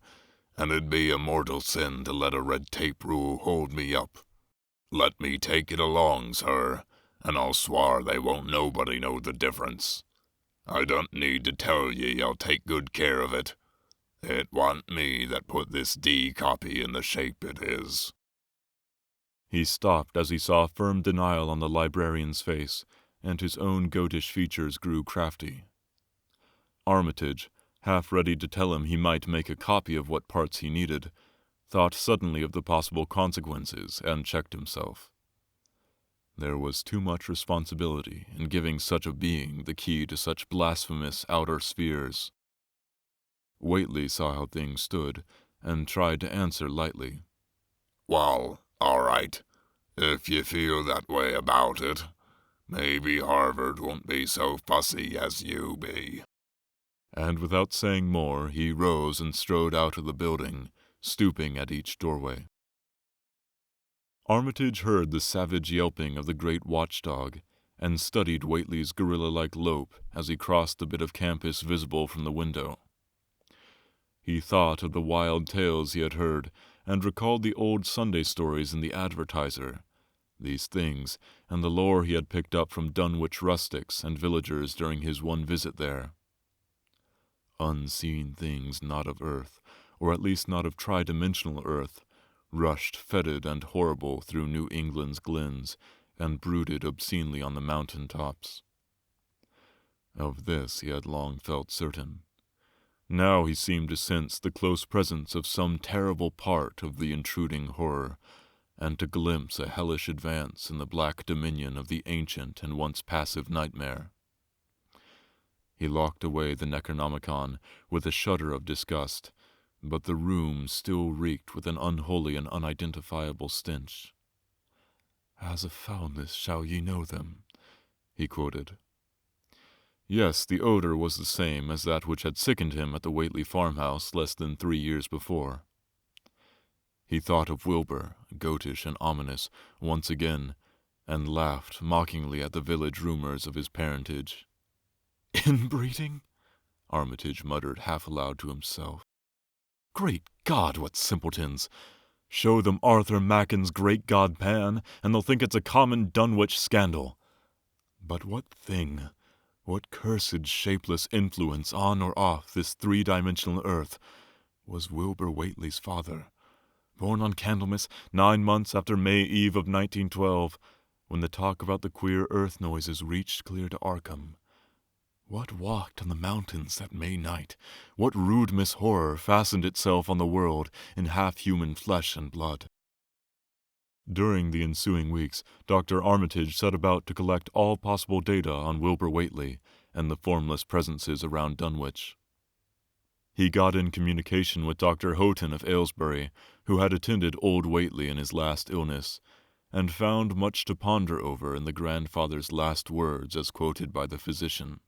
and it'd be a mortal sin to let a red tape rule hold me up. Let me take it along, sir, and I'll swar they won't nobody know the difference. I don't need to tell ye I'll take good care of it. It wa'n't me that put this D copy in the shape it is." He stopped as he saw firm denial on the librarian's face, and his own goatish features grew crafty. Armitage, half ready to tell him he might make a copy of what parts he needed, thought suddenly of the possible consequences and checked himself. There was too much responsibility in giving such a being the key to such blasphemous outer spheres. Whately saw how things stood, and tried to answer lightly. "Well, all right, if you feel that way about it. Maybe Harvard won't be so fussy as you be." And without saying more, he rose and strode out of the building, stooping at each doorway. Armitage heard the savage yelping of the great watchdog, and studied Whately's gorilla-like lope as he crossed the bit of campus visible from the window. He thought of the wild tales he had heard, and recalled the old Sunday stories in the Advertiser. These things, and the lore he had picked up from Dunwich rustics and villagers during his one visit there. Unseen things not of earth, or at least not of tri-dimensional earth, rushed fetid and horrible through New England's glens, and brooded obscenely on the mountain tops. Of this he had long felt certain. Now he seemed to sense the close presence of some terrible part of the intruding horror, and to glimpse a hellish advance in the black dominion of the ancient and once passive nightmare. He locked away the Necronomicon with a shudder of disgust, but the room still reeked with an unholy and unidentifiable stench. "As a foulness shall ye know them," he quoted. Yes, the odor was the same as that which had sickened him at the Whately farmhouse less than 3 years before. He thought of Wilbur, goatish and ominous, once again, and laughed mockingly at the village rumors of his parentage. "Inbreeding?" Armitage muttered half aloud to himself. "Great God, what simpletons! Show them Arthur Macken's great god Pan, and they'll think it's a common Dunwich scandal. But what thing, what cursed shapeless influence on or off this three-dimensional earth was Wilbur Whately's father, born on Candlemas 9 months after May Eve of 1912, when the talk about the queer earth noises reached clear to Arkham? What walked on the mountains that May night? What rude mis-horror fastened itself on the world in half-human flesh and blood? During the ensuing weeks, Dr. Armitage set about to collect all possible data on Wilbur Whately and the formless presences around Dunwich. He got in communication with Dr. Houghton of Aylesbury, who had attended old Whately in his last illness, and found much to ponder over in the grandfather's last words as quoted by the physician.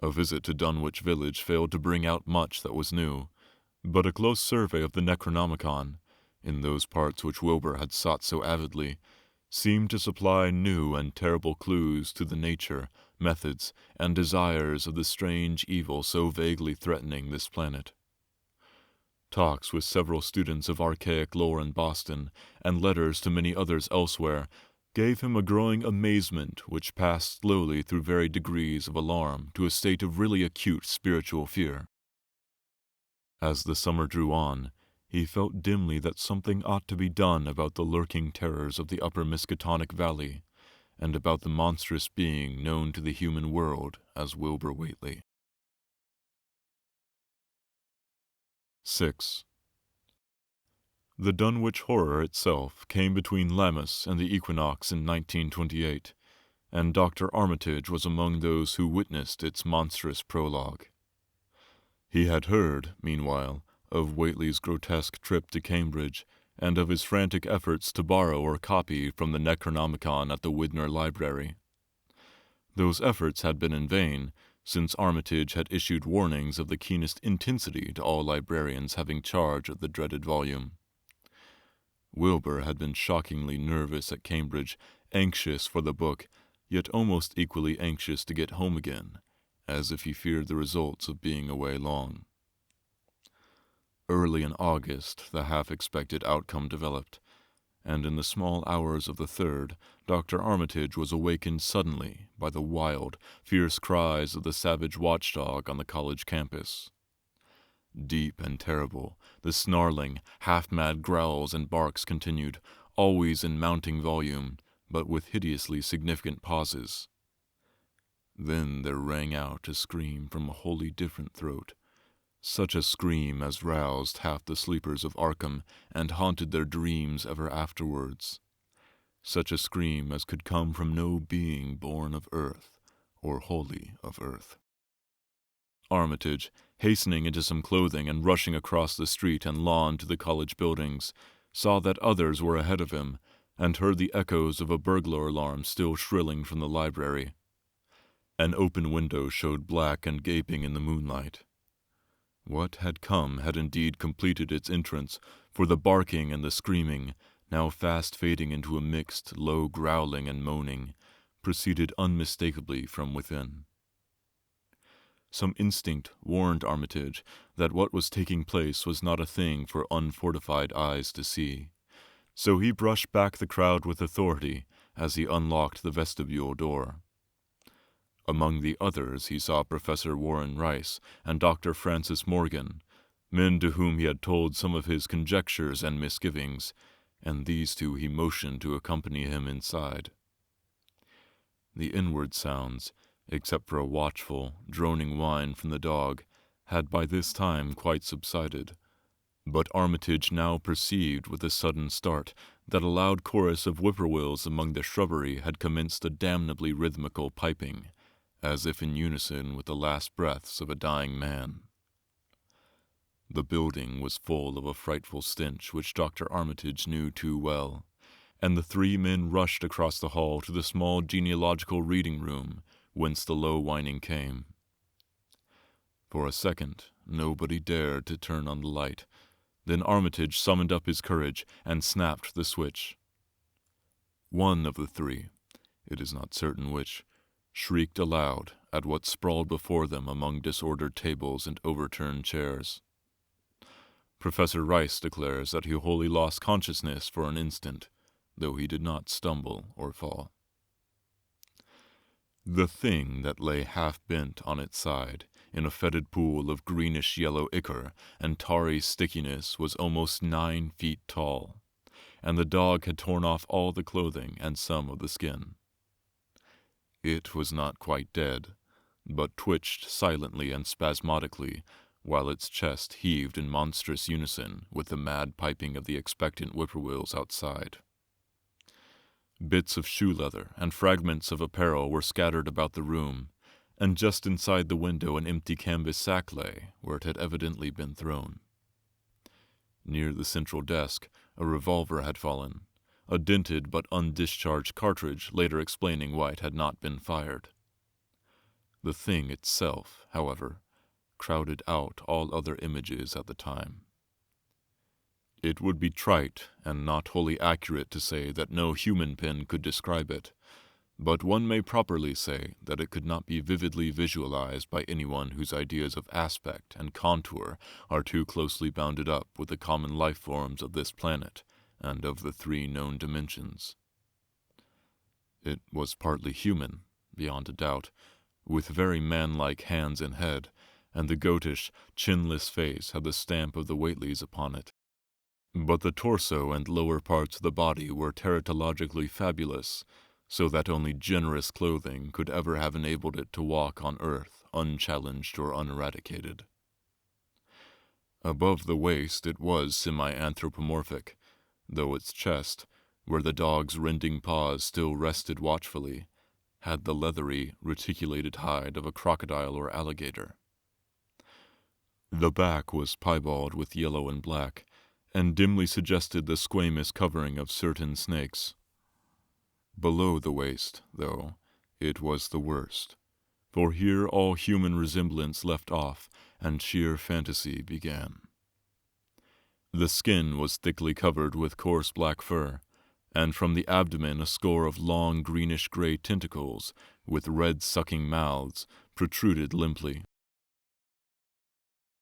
A visit to Dunwich village failed to bring out much that was new, but a close survey of the Necronomicon, in those parts which Wilbur had sought so avidly, seemed to supply new and terrible clues to the nature, methods, and desires of the strange evil so vaguely threatening this planet. Talks with several students of archaic lore in Boston, and letters to many others elsewhere, gave him a growing amazement which passed slowly through varied degrees of alarm to a state of really acute spiritual fear. As the summer drew on, he felt dimly that something ought to be done about the lurking terrors of the upper Miskatonic Valley, and about the monstrous being known to the human world as Wilbur Whately. 6. The Dunwich horror itself came between Lammas and the equinox in 1928, and Dr. Armitage was among those who witnessed its monstrous prologue. He had heard, meanwhile, of Whately's grotesque trip to Cambridge, and of his frantic efforts to borrow or copy from the Necronomicon at the Widner Library. Those efforts had been in vain, since Armitage had issued warnings of the keenest intensity to all librarians having charge of the dreaded volume. Wilbur had been shockingly nervous at Cambridge, anxious for the book, yet almost equally anxious to get home again, as if he feared the results of being away long. Early in August, the half-expected outcome developed, and in the small hours of the 3rd, Dr. Armitage was awakened suddenly by the wild, fierce cries of the savage watchdog on the college campus. Deep and terrible, the snarling, half-mad growls and barks continued, always in mounting volume, but with hideously significant pauses. Then there rang out a scream from a wholly different throat, such a scream as roused half the sleepers of Arkham and haunted their dreams ever afterwards, such a scream as could come from no being born of earth or wholly of earth. Armitage, hastening into some clothing and rushing across the street and lawn to the college buildings, saw that others were ahead of him, and heard the echoes of a burglar alarm still shrilling from the library. An open window showed black and gaping in the moonlight. What had come had indeed completed its entrance, for the barking and the screaming, now fast fading into a mixed, low growling and moaning, proceeded unmistakably from within. Some instinct warned Armitage that what was taking place was not a thing for unfortified eyes to see, so he brushed back the crowd with authority as he unlocked the vestibule door. Among the others he saw Professor Warren Rice and Dr. Francis Morgan, men to whom he had told some of his conjectures and misgivings, and these two he motioned to accompany him inside. The inward sounds, except for a watchful, droning whine from the dog, had by this time quite subsided, But Armitage now perceived with a sudden start that a loud chorus of whippoorwills among the shrubbery had commenced a damnably rhythmical piping, as if in unison with the last breaths of a dying man. The building was full of a frightful stench which Dr. Armitage knew too well, and the three men rushed across the hall to the small genealogical reading room whence the low whining came. For a second, nobody dared to turn on the light. Then Armitage summoned up his courage and snapped the switch. One of the three, it is not certain which, shrieked aloud at what sprawled before them among disordered tables and overturned chairs. Professor Rice declares that he wholly lost consciousness for an instant, though he did not stumble or fall. The thing that lay half-bent on its side, in a fetid pool of greenish-yellow ichor and tarry stickiness, was almost 9 feet tall, and the dog had torn off all the clothing and some of the skin. It was not quite dead, but twitched silently and spasmodically, while its chest heaved in monstrous unison with the mad piping of the expectant whippoorwills outside. Bits of shoe leather and fragments of apparel were scattered about the room, and just inside the window an empty canvas sack lay, where it had evidently been thrown. Near the central desk, a revolver had fallen, a dented but undischarged cartridge later explaining why it had not been fired. The thing itself, however, crowded out all other images at the time. It would be trite and not wholly accurate to say that no human pen could describe it, but one may properly say that it could not be vividly visualized by anyone whose ideas of aspect and contour are too closely bounded up with the common life forms of this planet and of the 3 known dimensions. It was partly human, beyond a doubt, with very man-like hands and head, and the goatish, chinless face had the stamp of the Whateleys upon it. But the torso and lower parts of the body were teratologically fabulous, so that only generous clothing could ever have enabled it to walk on earth unchallenged or uneradicated. Above the waist it was semi-anthropomorphic, though its chest, where the dog's rending paws still rested watchfully, had the leathery, reticulated hide of a crocodile or alligator. The back was piebald with yellow and black, and dimly suggested the squamous covering of certain snakes. Below the waist, though, it was the worst, for here all human resemblance left off, and sheer fantasy began. The skin was thickly covered with coarse black fur, and from the abdomen a score of long greenish-gray tentacles, with red sucking mouths, protruded limply.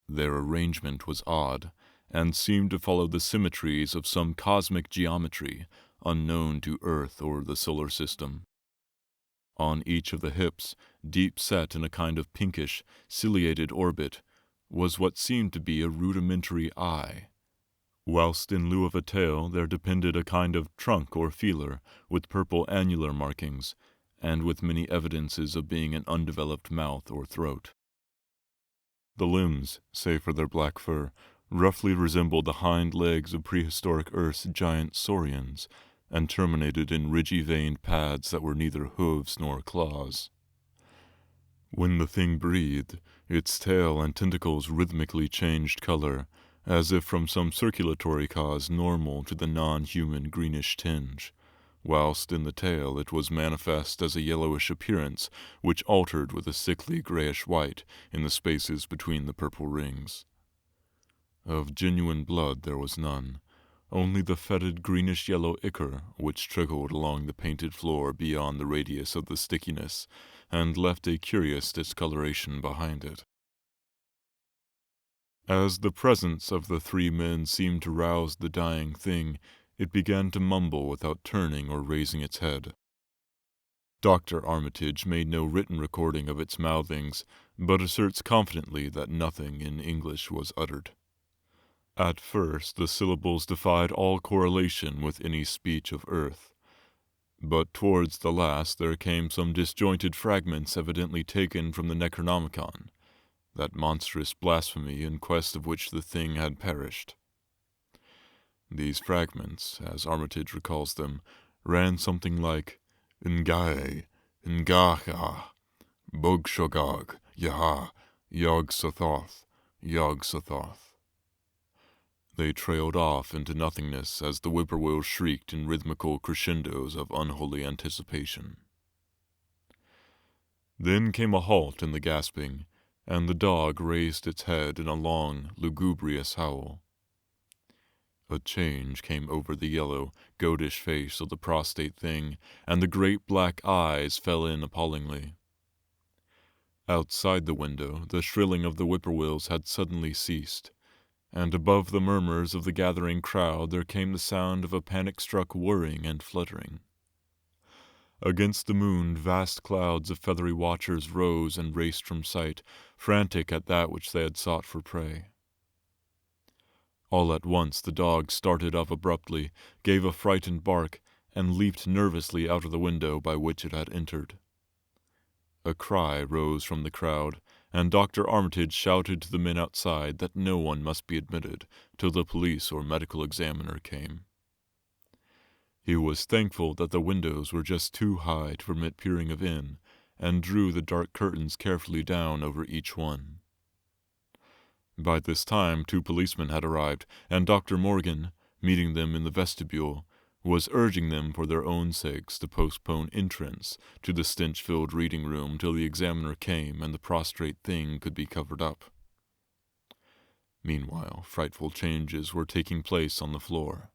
Their arrangement was odd, and seemed to follow the symmetries of some cosmic geometry unknown to Earth or the solar system. On each of the hips, deep set in a kind of pinkish, ciliated orbit, was what seemed to be a rudimentary eye, whilst in lieu of a tail there depended a kind of trunk or feeler with purple annular markings, and with many evidences of being an undeveloped mouth or throat. The limbs, save for their black fur, roughly resembled the hind legs of prehistoric Earth's giant saurians, and terminated in ridgy-veined pads that were neither hooves nor claws. When the thing breathed, its tail and tentacles rhythmically changed color, as if from some circulatory cause normal to the non-human greenish tinge, whilst in the tail it was manifest as a yellowish appearance which altered with a sickly grayish-white in the spaces between the purple rings. Of genuine blood there was none, only the fetid greenish-yellow ichor which trickled along the painted floor beyond the radius of the stickiness, and left a curious discoloration behind it. As the presence of the 3 men seemed to rouse the dying thing, it began to mumble without turning or raising its head. Dr. Armitage made no written recording of its mouthings, but asserts confidently that nothing in English was uttered. At first the syllables defied all correlation with any speech of Earth, but towards the last there came some disjointed fragments evidently taken from the Necronomicon, that monstrous blasphemy in quest of which the thing had perished. These fragments, as Armitage recalls them, ran something like Ngai, Ngaha, Bogshogog, Yaha, Yog Sothoth, Yog Sothoth. They trailed off into nothingness as the whippoorwill shrieked in rhythmical crescendos of unholy anticipation. Then came a halt in the gasping, and the dog raised its head in a long, lugubrious howl. A change came over the yellow, goatish face of the prostrate thing, and the great black eyes fell in appallingly. Outside the window, the shrilling of the whippoorwills had suddenly ceased, and above the murmurs of the gathering crowd there came the sound of a panic-struck whirring and fluttering. Against the moon, vast clouds of feathery watchers rose and raced from sight, frantic at that which they had sought for prey. All at once the dog started up abruptly, gave a frightened bark, and leaped nervously out of the window by which it had entered. A cry rose from the crowd, and Dr. Armitage shouted to the men outside that no one must be admitted till the police or medical examiner came. He was thankful that the windows were just too high to permit peering within, and drew the dark curtains carefully down over each one. By this time 2 policemen had arrived, and Dr. Morgan, meeting them in the vestibule, was urging them for their own sakes to postpone entrance to the stench-filled reading room till the examiner came and the prostrate thing could be covered up. Meanwhile, frightful changes were taking place on the floor.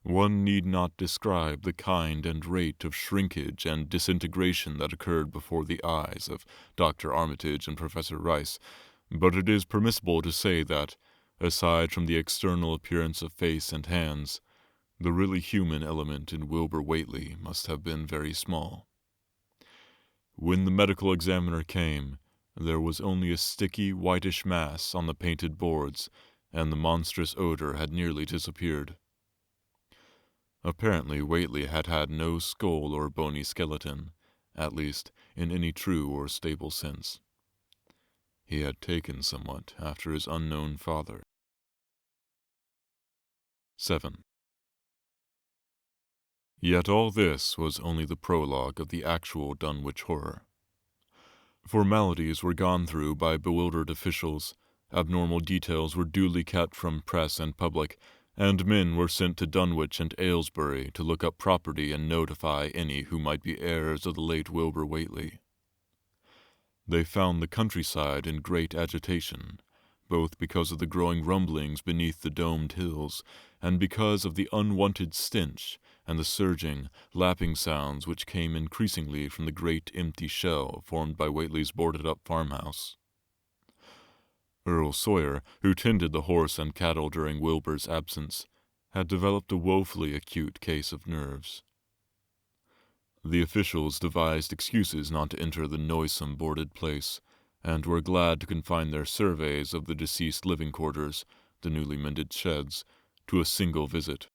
One need not describe the kind and rate of shrinkage and disintegration that occurred before the eyes of Dr. Armitage and Professor Rice, but it is permissible to say that, aside from the external appearance of face and hands, the really human element in Wilbur Whately must have been very small. When the medical examiner came, there was only a sticky, whitish mass on the painted boards, and the monstrous odor had nearly disappeared. Apparently Whately had had no skull or bony skeleton, at least in any true or stable sense. He had taken somewhat after his unknown father. 7. Yet all this was only the prologue of the actual Dunwich horror. Formalities were gone through by bewildered officials, abnormal details were duly kept from press and public, and men were sent to Dunwich and Aylesbury to look up property and notify any who might be heirs of the late Wilbur Whately. They found the countryside in great agitation, both because of the growing rumblings beneath the domed hills, and because of the unwanted stench and the surging, lapping sounds which came increasingly from the great empty shell formed by Whately's boarded-up farmhouse. Earl Sawyer, who tended the horse and cattle during Wilbur's absence, had developed a woefully acute case of nerves. The officials devised excuses not to enter the noisome boarded place, and were glad to confine their surveys of the deceased living quarters, the newly mended sheds, to a single visit.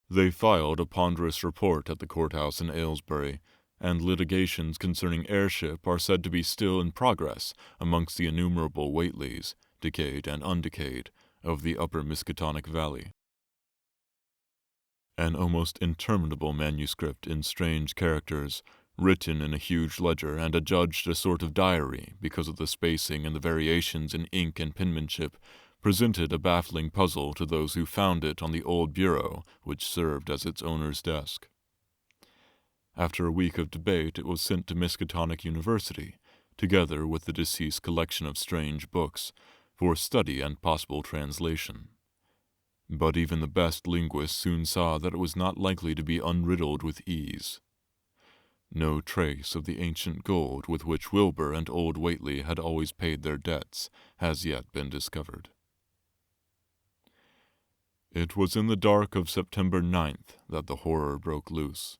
They filed a ponderous report at the courthouse in Aylesbury, and litigations concerning heirship are said to be still in progress amongst the innumerable Whateleys, decayed and undecayed, of the upper Miskatonic Valley. An almost interminable manuscript in strange characters, written in a huge ledger and adjudged a sort of diary because of the spacing and the variations in ink and penmanship, presented a baffling puzzle to those who found it on the old bureau which served as its owner's desk. After a week of debate, it was sent to Miskatonic University, together with the deceased's collection of strange books, for study and possible translation. But even the best linguists soon saw that it was not likely to be unriddled with ease. No trace of the ancient gold with which Wilbur and old Whately had always paid their debts has yet been discovered. It was in the dark of September 9th that the horror broke loose.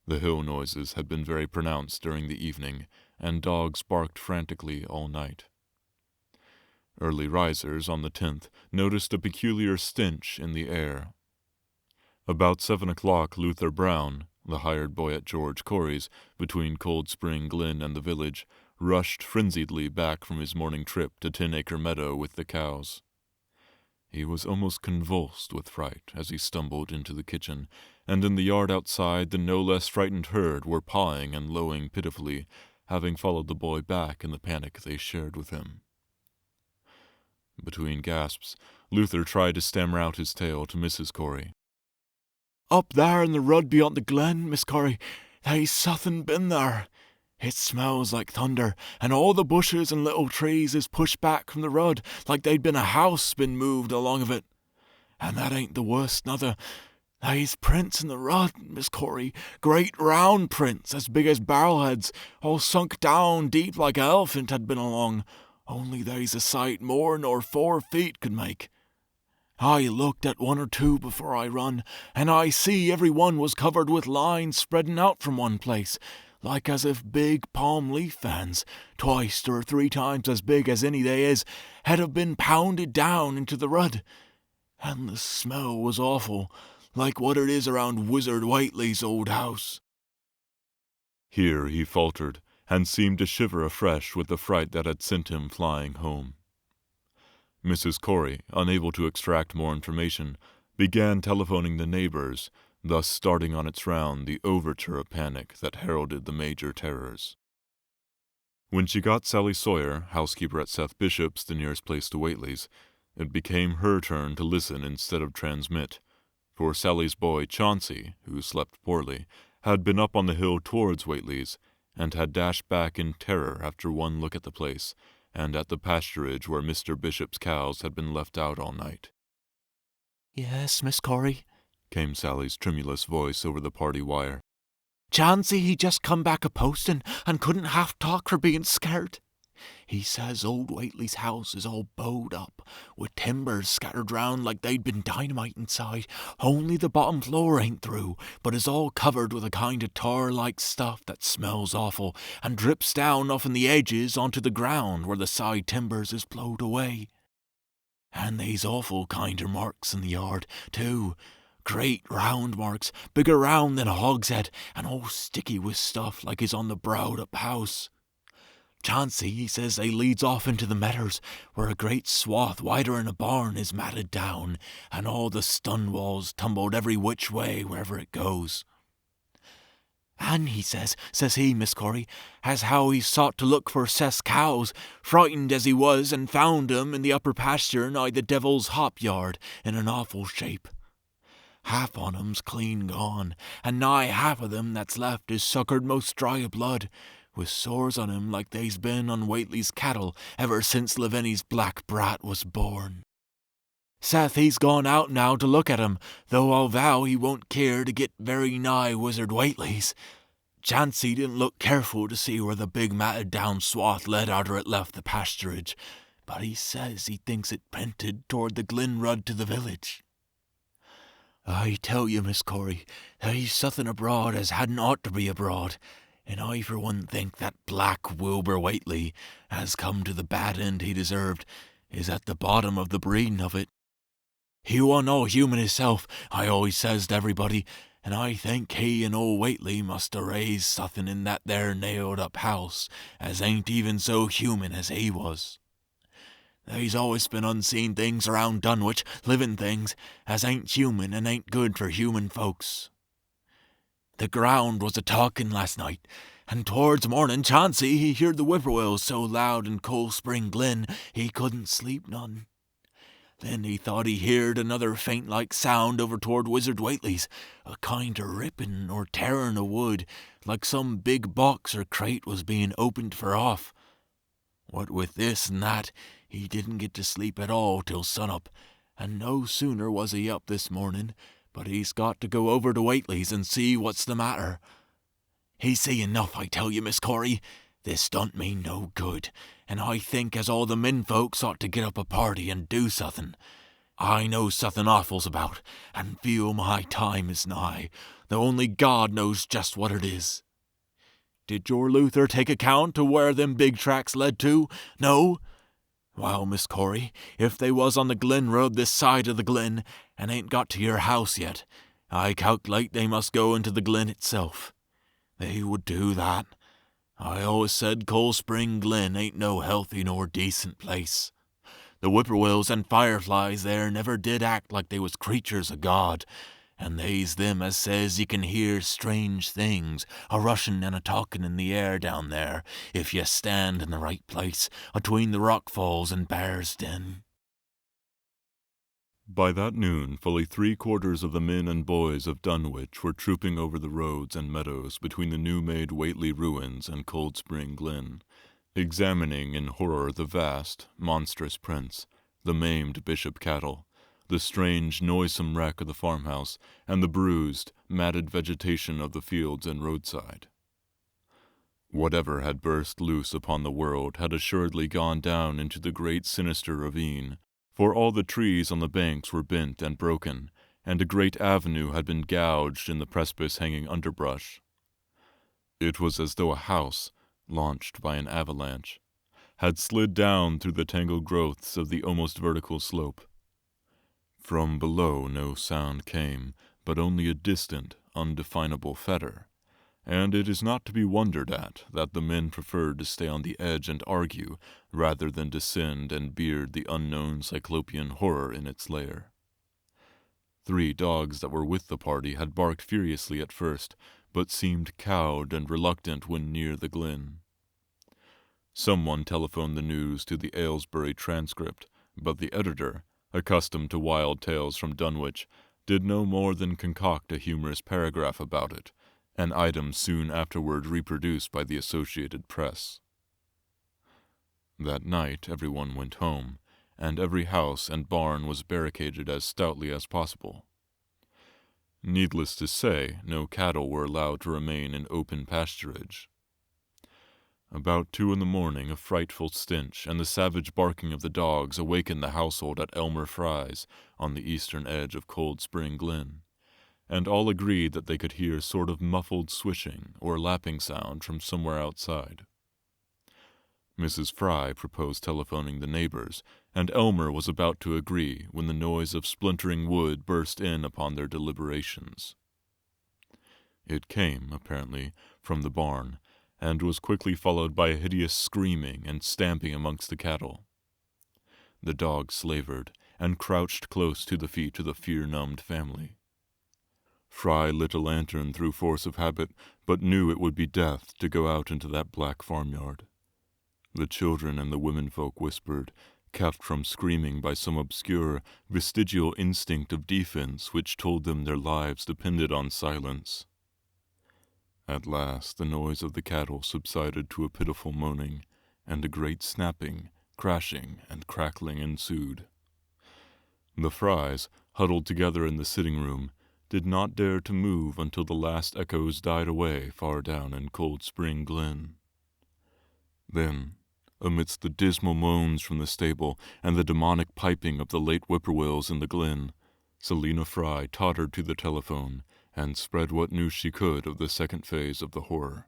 The hill noises had been very pronounced during the evening, and dogs barked frantically all night. Early risers on the 10th noticed a peculiar stench in the air. About 7 o'clock, Luther Brown, the hired boy at George Corey's, between Cold Spring Glen and the village, rushed frenziedly back from his morning trip to 10 Acre Meadow with the cows. He was almost convulsed with fright as he stumbled into the kitchen, and in the yard outside the no less frightened herd were pawing and lowing pitifully, having followed the boy back in the panic they shared with him. Between gasps, Luther tried to stammer out his tale to Mrs. Corey. "Up there in the rud beyond the glen, Miss Corey, they's suthin been there. It smells like thunder, and all the bushes and little trees is pushed back from the rud like they'd been a house been moved along of it. And that ain't the worst, nother. They's prints in the rud, Miss Corey, great round prints as big as barrelheads, all sunk down deep like a elephant had been along, only they's a sight more nor 4 feet could make. I looked at 1 or 2 before I run, and I see every one was covered with lines spreading out from one place, like as if big palm leaf fans, 2 or 3 times as big as any they is, had have been pounded down into the rud. And the smell was awful, like what it is around Wizard Whiteley's old house." Here he faltered, and seemed to shiver afresh with the fright that had sent him flying home. Mrs. Corey, unable to extract more information, began telephoning the neighbors, thus starting on its round the overture of panic that heralded the major terrors. When she got Sally Sawyer, housekeeper at Seth Bishop's, the nearest place to Whately's, it became her turn to listen instead of transmit, for Sally's boy Chauncey, who slept poorly, had been up on the hill towards Whately's, and had dashed back in terror after one look at the place, and at the pasturage where Mr. Bishop's cows had been left out all night. "Yes, Miss Corey," came Sally's tremulous voice over the party wire. "Chauncey he just come back a postin' and couldn't half talk for being scared. He says old Whately's house is all bowed up, with timbers scattered round like they'd been dynamite inside, only the bottom floor ain't through, but is all covered with a kind of tar-like stuff that smells awful, and drips down offen the edges onto the ground where the side timbers is blowed away. And they's awful kinder marks in the yard, too, great round marks, bigger round than a hogshead, and all sticky with stuff like is on the browed up house. Chauncey, he says they leads off into the meadows, where a great swath wider'n a barn is matted down, and all the stun walls tumbled every which way wherever it goes. And he says he, Miss Corey, as how he sought to look for Seth's cows, frightened as he was, and found 'em in the upper pasture nigh the Devil's Hop yard, in an awful shape. Half on 'em's clean gone, and nigh half of them that's left is suckered most dry o' blood, with sores on 'em like they's been on Whately's cattle ever since Lavinny's black brat was born. Seth he's gone out now to look at 'em, though I'll vow he won't care to get very nigh Wizard Whiteley's. Chauncey didn't look careful to see where the big matted down swath led arter it left the pasturage, but he says he thinks it printed toward the glen rud to the village. I tell you, Miss Corey, there's suthin abroad as hadn't ought to be abroad, and I for one think that black Wilbur Whately, has come to the bad end he deserved, is at the bottom of the breeding of it. He wasn't all human hisself, I always says to everybody, and I think he and old Whately must have raised suthin in that there nailed-up house as ain't even so human as he was. There's always been unseen things around Dunwich, living things, as ain't human and ain't good for human folks. The ground was a-talking last night, and towards morning Chauncey he heard the whippoorwills so loud in Cold Spring Glen he couldn't sleep none. Then he thought he heard another faint-like sound over toward Wizard Whiteley's, a kind of ripping or tearing of wood, like some big box or crate was being opened for off. What with this and that, he didn't get to sleep at all till sunup, and no sooner was he up this morning, but he's got to go over to Whately's and see what's the matter. He's seen enough, I tell you, Miss Corey. This don't mean no good, and I think as all the men folks ought to get up a party and do suthin. I know suthin awful's about, and feel my time is nigh, though only God knows just what it is. Did your Luther take account of where them big tracks led to? No? Well, Miss Corey, if they was on the glen road this side of the glen, and ain't got to your house yet, I calculate they must go into the glen itself. They would do that. I always said Cold Spring Glen ain't no healthy nor decent place. The whippoorwills and fireflies there never did act like they was creatures of God, and they's them as says you can hear strange things a-rushin' and a-talkin' in the air down there if you stand in the right place atween the rock falls and Bear's Den. By that noon, fully 3/4 of the men and boys of Dunwich were trooping over the roads and meadows between the new-made Whately ruins and Cold Spring Glen, examining in horror the vast, monstrous prints, the maimed bishop cattle, the strange, noisome wreck of the farmhouse, and the bruised, matted vegetation of the fields and roadside. Whatever had burst loose upon the world had assuredly gone down into the great sinister ravine, for all the trees on the banks were bent and broken, and a great avenue had been gouged in the precipice-hanging underbrush. It was as though a house, launched by an avalanche, had slid down through the tangled growths of the almost vertical slope. From below no sound came, but only a distant, undefinable fetor, and it is not to be wondered at that the men preferred to stay on the edge and argue rather than descend and beard the unknown cyclopean horror in its lair. 3 dogs that were with the party had barked furiously at first, but seemed cowed and reluctant when near the glen. Someone telephoned the news to the Aylesbury Transcript, but the editor, accustomed to wild tales from Dunwich, did no more than concoct a humorous paragraph about it, an item soon afterward reproduced by the Associated Press. That night everyone went home, and every house and barn was barricaded as stoutly as possible. Needless to say, no cattle were allowed to remain in open pasturage. About 2 a.m, a frightful stench and the savage barking of the dogs awakened the household at Elmer Fry's on the eastern edge of Cold Spring Glen, and all agreed that they could hear a sort of muffled swishing or lapping sound from somewhere outside. Mrs. Fry proposed telephoning the neighbors, and Elmer was about to agree when the noise of splintering wood burst in upon their deliberations. It came, apparently, from the barn, and was quickly followed by a hideous screaming and stamping amongst the cattle. The dogs slavered, and crouched close to the feet of the fear-numbed family. Fry lit a lantern through force of habit, but knew it would be death to go out into that black farmyard. The children and the womenfolk whispered, kept from screaming by some obscure, vestigial instinct of defense which told them their lives depended on silence. At last the noise of the cattle subsided to a pitiful moaning, and a great snapping, crashing, and crackling ensued. The Frys, huddled together in the sitting-room, did not dare to move until the last echoes died away far down in Cold Spring Glen. Then, amidst the dismal moans from the stable and the demonic piping of the late whippoorwills in the glen, Selina Fry tottered to the telephone and spread what news she could of the second phase of the horror.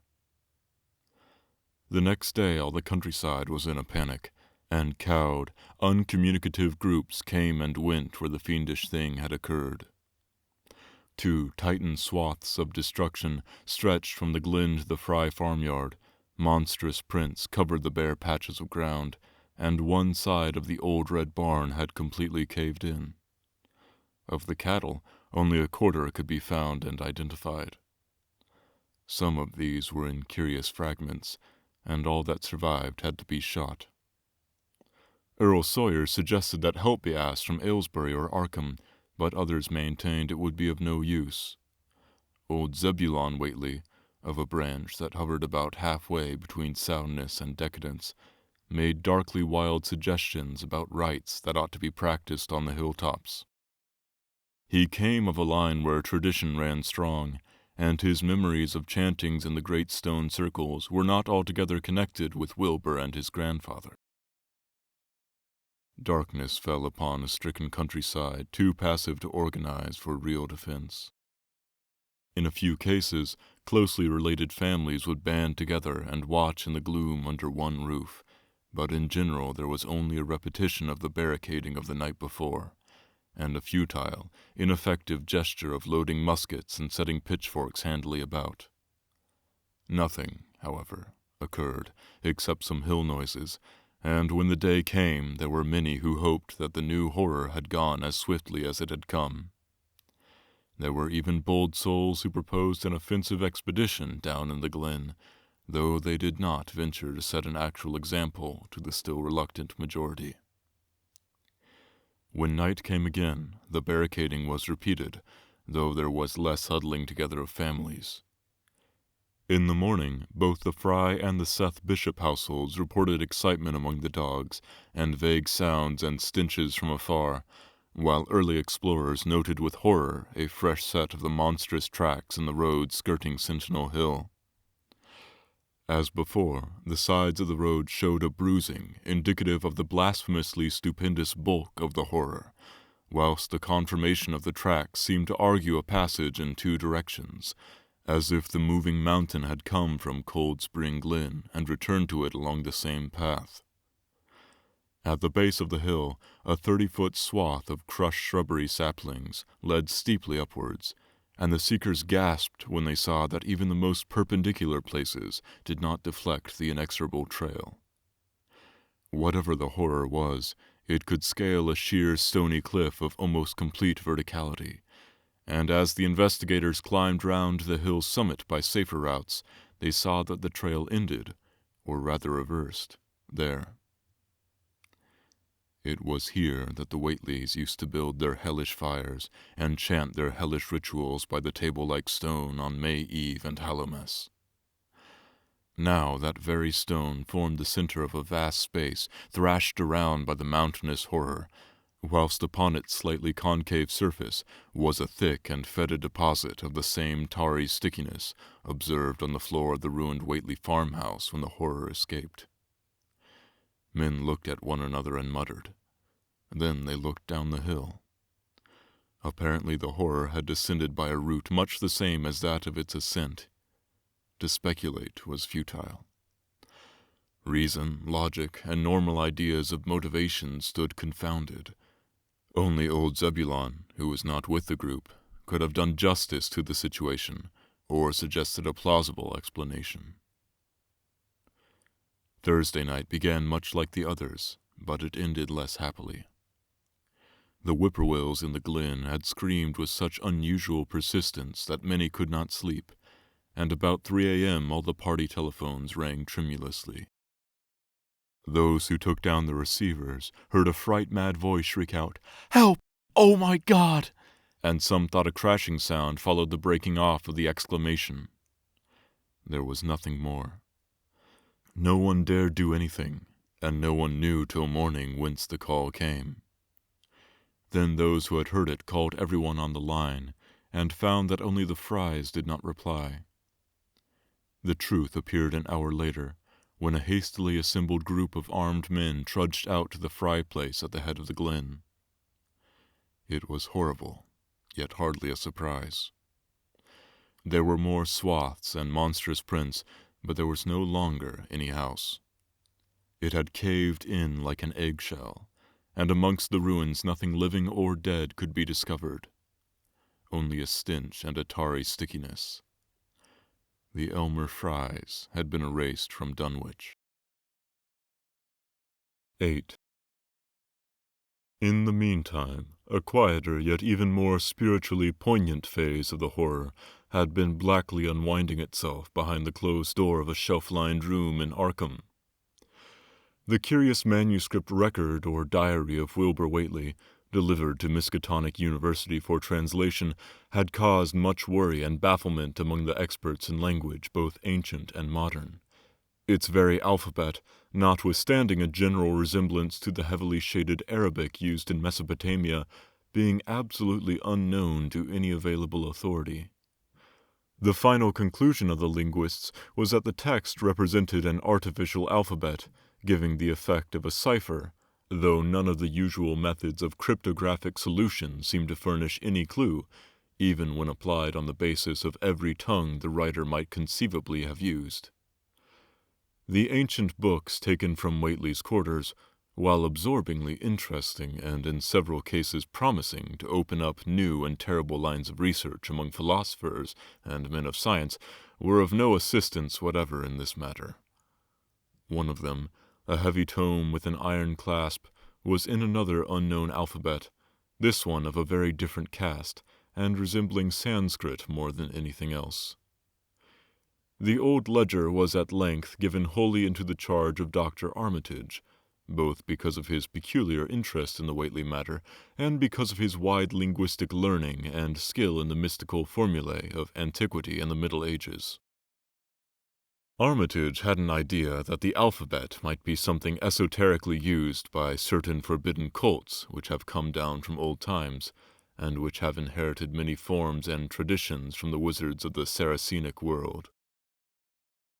The next day all the countryside was in a panic, and cowed, uncommunicative groups came and went where the fiendish thing had occurred. 2 titan swaths of destruction stretched from the glen to the Fry farmyard. Monstrous prints covered the bare patches of ground, and one side of the old red barn had completely caved in. Of the cattle, only 1/4 could be found and identified. Some of these were in curious fragments, and all that survived had to be shot. Earl Sawyer suggested that help be asked from Aylesbury or Arkham, but others maintained it would be of no use. Old Zebulon Whately, of a branch that hovered about halfway between soundness and decadence, made darkly wild suggestions about rites that ought to be practiced on the hilltops. He came of a line where tradition ran strong, and his memories of chantings in the great stone circles were not altogether connected with Wilbur and his grandfather. Darkness fell upon a stricken countryside too passive to organize for real defense. In a few cases, closely related families would band together and watch in the gloom under one roof, but in general there was only a repetition of the barricading of the night before, and a futile, ineffective gesture of loading muskets and setting pitchforks handily about. Nothing, however, occurred, except some hill noises, and when the day came, there were many who hoped that the new horror had gone as swiftly as it had come. There were even bold souls who proposed an offensive expedition down in the glen, though they did not venture to set an actual example to the still reluctant majority. When night came again, the barricading was repeated, though there was less huddling together of families. In the morning, both the Fry and the Seth Bishop households reported excitement among the dogs, and vague sounds and stenches from afar, while early explorers noted with horror a fresh set of the monstrous tracks in the road skirting Sentinel Hill. As before, the sides of the road showed a bruising, indicative of the blasphemously stupendous bulk of the horror, whilst the conformation of the tracks seemed to argue a passage in two directions, as if the moving mountain had come from Cold Spring Glen and returned to it along the same path. At the base of the hill, a 30-foot swath of crushed shrubbery saplings led steeply upwards, and the seekers gasped when they saw that even the most perpendicular places did not deflect the inexorable trail. Whatever the horror was, it could scale a sheer stony cliff of almost complete verticality, and as the investigators climbed round the hill's summit by safer routes, they saw that the trail ended, or rather reversed, there. It was here that the Whateleys used to build their hellish fires and chant their hellish rituals by the table-like stone on May Eve and Hallowmas. Now that very stone formed the center of a vast space thrashed around by the mountainous horror, whilst upon its slightly concave surface was a thick and fetid deposit of the same tarry stickiness observed on the floor of the ruined Whateley farmhouse when the horror escaped. Men looked at one another and muttered. Then they looked down the hill. Apparently the horror had descended by a route much the same as that of its ascent. To speculate was futile. Reason, logic, and normal ideas of motivation stood confounded. Only old Zebulon, who was not with the group, could have done justice to the situation, or suggested a plausible explanation. Thursday night began much like the others, but it ended less happily. The whippoorwills in the glen had screamed with such unusual persistence that many could not sleep, and about 3 a.m. all the party telephones rang tremulously. Those who took down the receivers heard a fright-mad voice shriek out, "Help! Oh my God!" and some thought a crashing sound followed the breaking off of the exclamation. There was nothing more. No one dared do anything, and no one knew till morning whence the call came. Then those who had heard it called everyone on the line, and found that only the Frys did not reply. The truth appeared an hour later, when a hastily assembled group of armed men trudged out to the Fry place at the head of the glen. It was horrible, yet hardly a surprise. There were more swaths and monstrous prints, but there was no longer any house. It had caved in like an eggshell, and amongst the ruins nothing living or dead could be discovered. Only a stench and a tarry stickiness. The Elmer Frys had been erased from Dunwich. 8. In the meantime, a quieter yet even more spiritually poignant phase of the horror had been blackly unwinding itself behind the closed door of a shelf-lined room in Arkham. The curious manuscript record or diary of Wilbur Whateley, delivered to Miskatonic University for translation, had caused much worry and bafflement among the experts in language, both ancient and modern. Its very alphabet, notwithstanding a general resemblance to the heavily shaded Arabic used in Mesopotamia, being absolutely unknown to any available authority. The final conclusion of the linguists was that the text represented an artificial alphabet, giving the effect of a cipher, though none of the usual methods of cryptographic solution seemed to furnish any clue, even when applied on the basis of every tongue the writer might conceivably have used. The ancient books taken from Whately's quarters, while absorbingly interesting and in several cases promising to open up new and terrible lines of research among philosophers and men of science, were of no assistance whatever in this matter. One of them, A heavy tome with an iron clasp was in another unknown alphabet, this one of a very different cast, and resembling Sanskrit more than anything else. The old ledger was at length given wholly into the charge of Dr. Armitage, both because of his peculiar interest in the Whately matter and because of his wide linguistic learning and skill in the mystical formulae of antiquity and the Middle Ages. Armitage had an idea that the alphabet might be something esoterically used by certain forbidden cults which have come down from old times, and which have inherited many forms and traditions from the wizards of the Saracenic world.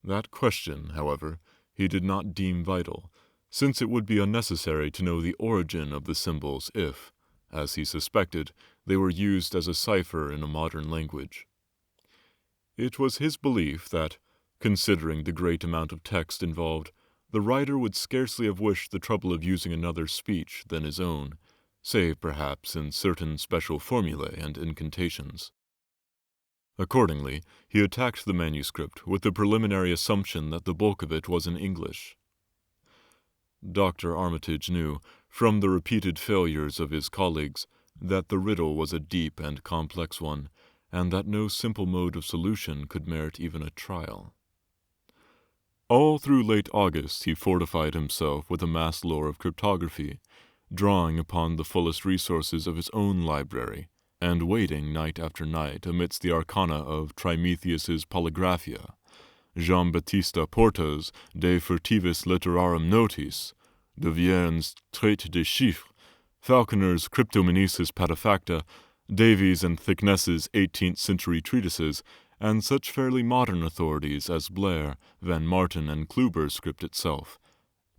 That question, however, he did not deem vital, since it would be unnecessary to know the origin of the symbols if, as he suspected, they were used as a cipher in a modern language. It was his belief that, considering the great amount of text involved, the writer would scarcely have wished the trouble of using another speech than his own, save perhaps in certain special formulae and incantations. Accordingly, he attacked the manuscript with the preliminary assumption that the bulk of it was in English. Dr. Armitage knew, from the repeated failures of his colleagues, that the riddle was a deep and complex one, and that no simple mode of solution could merit even a trial. All through late August he fortified himself with a mass lore of cryptography, drawing upon the fullest resources of his own library, and waiting night after night amidst the arcana of Trimethius's Polygraphia, Jean-Baptiste Porta's De Furtivis Litterarum Notis, de Vierne's Traité des Chiffres, Falconer's Cryptomnesis Patefacta, Davies and Thickness's 18th-century treatises, and such fairly modern authorities as Blair, Van Martin, and Kluber's script itself,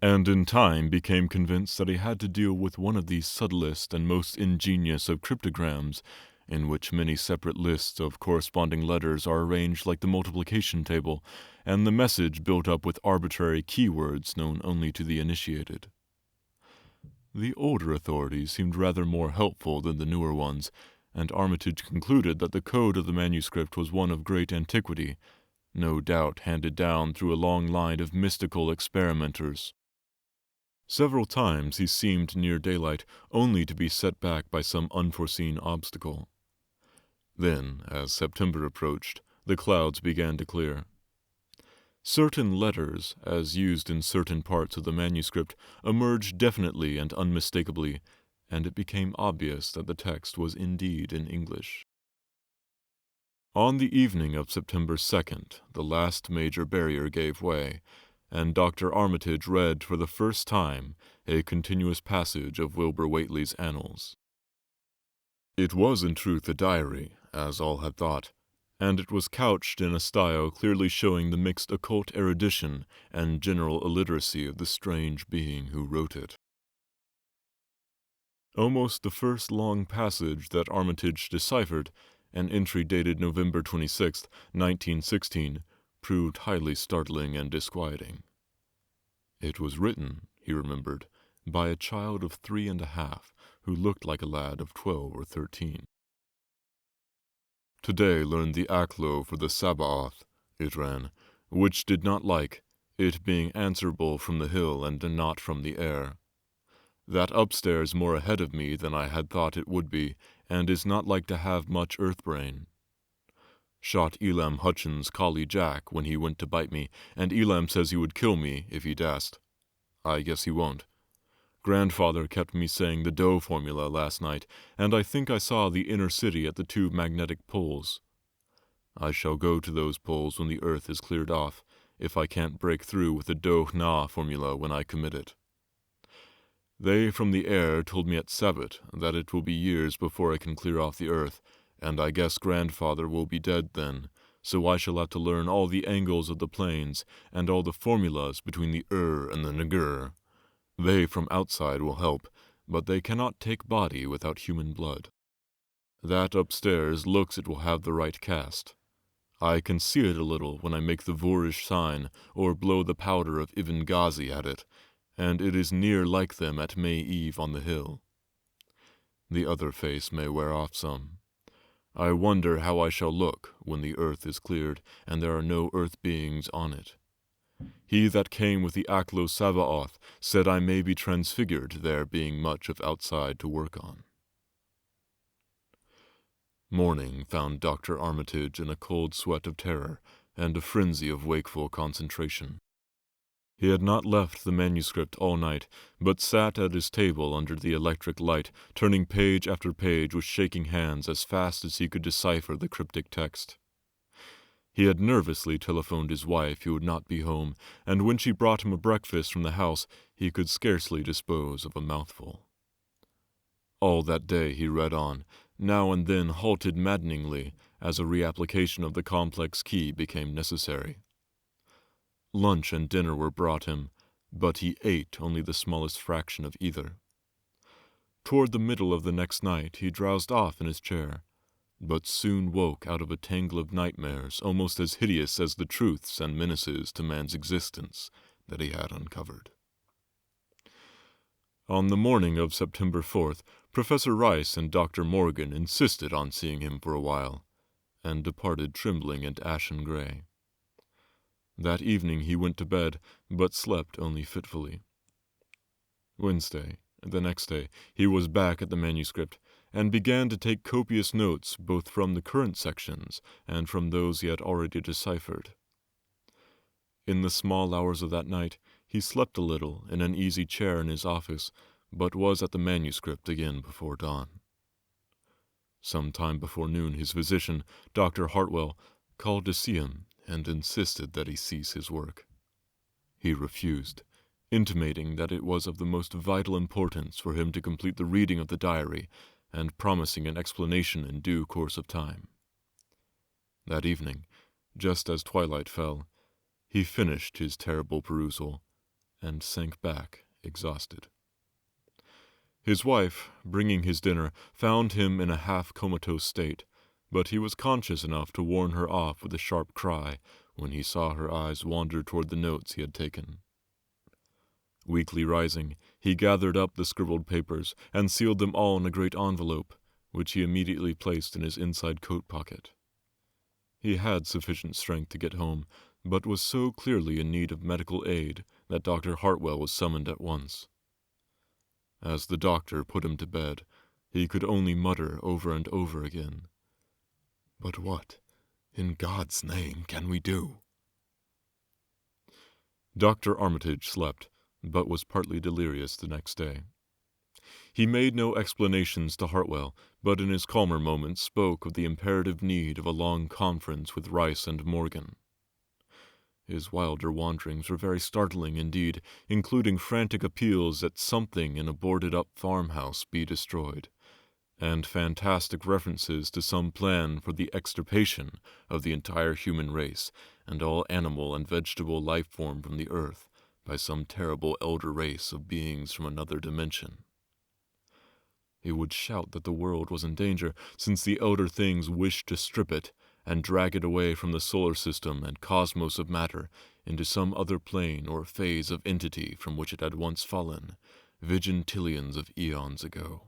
and in time became convinced that he had to deal with one of these subtlest and most ingenious of cryptograms, in which many separate lists of corresponding letters are arranged like the multiplication table, and the message built up with arbitrary keywords known only to the initiated. The older authorities seemed rather more helpful than the newer ones, and Armitage concluded that the code of the manuscript was one of great antiquity, no doubt handed down through a long line of mystical experimenters. Several times he seemed near daylight, only to be set back by some unforeseen obstacle. Then, as September approached, the clouds began to clear. Certain letters, as used in certain parts of the manuscript, emerged definitely and unmistakably, and it became obvious that the text was indeed in English. On the evening of September 2nd, the last major barrier gave way, and Dr. Armitage read for the first time a continuous passage of Wilbur Whately's annals. It was in truth a diary, as all had thought, and it was couched in a style clearly showing the mixed occult erudition and general illiteracy of the strange being who wrote it. Almost the first long passage that Armitage deciphered, an entry dated November 26, 1916, proved highly startling and disquieting. It was written, he remembered, by a child of 3 1/2, who looked like a lad of 12 or 13. Today learned the Aklo for the Sabaoth, it ran, which did not like, it being answerable from the hill and not from the air. That upstairs more ahead of me than I had thought it would be, and is not like to have much earth brain. Shot Elam Hutchins' collie Jack when he went to bite me, and Elam says he would kill me if he dast. I guess he won't. Grandfather kept me saying the dough formula last night, and I think I saw the inner city at the 2 magnetic poles. I shall go to those poles when the earth is cleared off, if I can't break through with the dough-na formula when I commit it. They from the air told me at Sabbath that it will be years before I can clear off the earth, and I guess Grandfather will be dead then, so I shall have to learn all the angles of the planes and all the formulas between the and the Nagur. They from outside will help, but they cannot take body without human blood. That upstairs looks it will have the right cast. I can see it a little when I make the Voorish sign or blow the powder of Ibn Ghazi at it, and it is near like them at May Eve on the hill. The other face may wear off some. I wonder how I shall look when the earth is cleared and there are no earth beings on it. He that came with the Aklo Sabaoth said I may be transfigured, there being much of outside to work on. Morning found Dr. Armitage in a cold sweat of terror and a frenzy of wakeful concentration. He had not left the manuscript all night, but sat at his table under the electric light, turning page after page with shaking hands as fast as he could decipher the cryptic text. He had nervously telephoned his wife he would not be home, and when she brought him a breakfast from the house, he could scarcely dispose of a mouthful. All that day he read on, now and then halted maddeningly as a reapplication of the complex key became necessary. Lunch and dinner were brought him, but he ate only the smallest fraction of either. Toward the middle of the next night he drowsed off in his chair, but soon woke out of a tangle of nightmares almost as hideous as the truths and menaces to man's existence that he had uncovered. On the morning of September 4th, Professor Rice and Dr. Morgan insisted on seeing him for a while, and departed trembling and ashen gray. That evening he went to bed, but slept only fitfully. Wednesday, the next day, he was back at the manuscript, and began to take copious notes both from the current sections and from those he had already deciphered. In the small hours of that night, he slept a little in an easy chair in his office, but was at the manuscript again before dawn. Some time before noon his physician, Dr. Hartwell, called to see him and insisted that he cease his work. He refused, intimating that it was of the most vital importance for him to complete the reading of the diary and promising an explanation in due course of time. That evening, just as twilight fell, he finished his terrible perusal and sank back exhausted. His wife, bringing his dinner, found him in a half-comatose state, but he was conscious enough to warn her off with a sharp cry when he saw her eyes wander toward the notes he had taken. Weakly rising, he gathered up the scribbled papers and sealed them all in a great envelope, which he immediately placed in his inside coat pocket. He had sufficient strength to get home, but was so clearly in need of medical aid that Dr. Hartwell was summoned at once. As the doctor put him to bed, he could only mutter over and over again, "But what, in God's name, can we do?" Dr. Armitage slept, but was partly delirious the next day. He made no explanations to Hartwell, but in his calmer moments spoke of the imperative need of a long conference with Rice and Morgan. His wilder wanderings were very startling indeed, including frantic appeals that something in a boarded-up farmhouse be destroyed, and fantastic references to some plan for the extirpation of the entire human race and all animal and vegetable life form from the earth by some terrible elder race of beings from another dimension. He would shout that the world was in danger, since the elder things wished to strip it and drag it away from the solar system and cosmos of matter into some other plane or phase of entity from which it had once fallen, vigintillions of eons ago.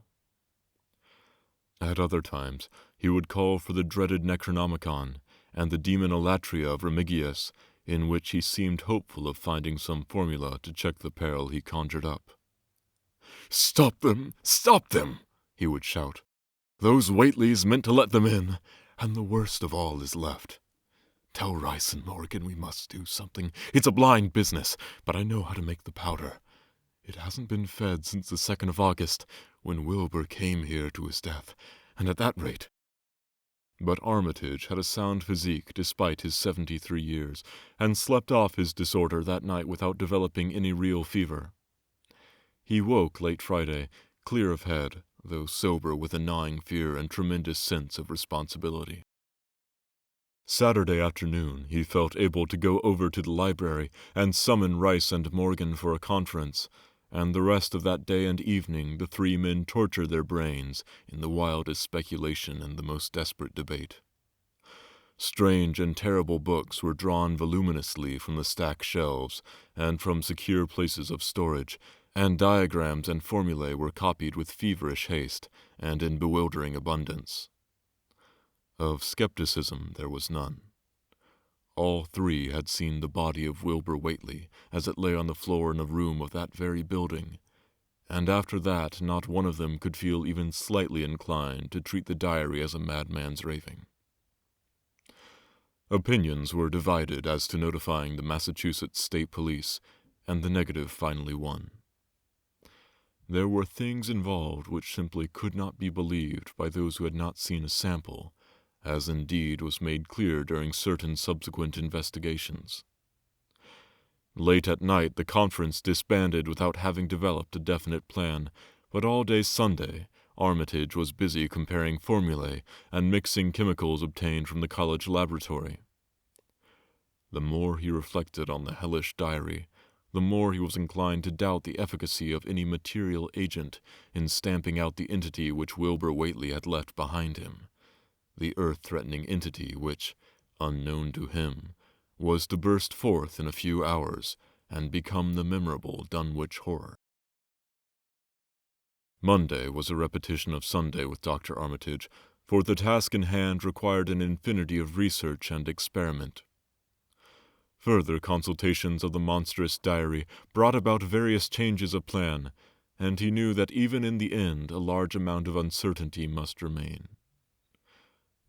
At other times, he would call for the dreaded Necronomicon and the Demonolatria of Remigius, in which he seemed hopeful of finding some formula to check the peril he conjured up. "Stop them! Stop them!" he would shout. "Those Whateleys meant to let them in, and the worst of all is left. Tell Rice and Morgan we must do something. It's a blind business, but I know how to make the powder. It hasn't been fed since the 2nd of August, when Wilbur came here to his death, and at that rate—" But Armitage had a sound physique despite his 73 years, and slept off his disorder that night without developing any real fever. He woke late Friday, clear of head, though sober with a gnawing fear and tremendous sense of responsibility. Saturday afternoon he felt able to go over to the library and summon Rice and Morgan for a conference, and the rest of that day and evening the three men tortured their brains in the wildest speculation and the most desperate debate. Strange and terrible books were drawn voluminously from the stacked shelves and from secure places of storage, and diagrams and formulae were copied with feverish haste and in bewildering abundance. Of skepticism there was none. All three had seen the body of Wilbur Whately as it lay on the floor in a room of that very building, and after that not one of them could feel even slightly inclined to treat the diary as a madman's raving. Opinions were divided as to notifying the Massachusetts State Police, and the negative finally won. There were things involved which simply could not be believed by those who had not seen a sample, as indeed was made clear during certain subsequent investigations. Late at night, the conference disbanded without having developed a definite plan, but all day Sunday, Armitage was busy comparing formulae and mixing chemicals obtained from the college laboratory. The more he reflected on the hellish diary, the more he was inclined to doubt the efficacy of any material agent in stamping out the entity which Wilbur Whately had left behind him, the earth-threatening entity which, unknown to him, was to burst forth in a few hours and become the memorable Dunwich horror. Monday was a repetition of Sunday with Dr. Armitage, for the task in hand required an infinity of research and experiment. Further consultations of the monstrous diary brought about various changes of plan, and he knew that even in the end a large amount of uncertainty must remain.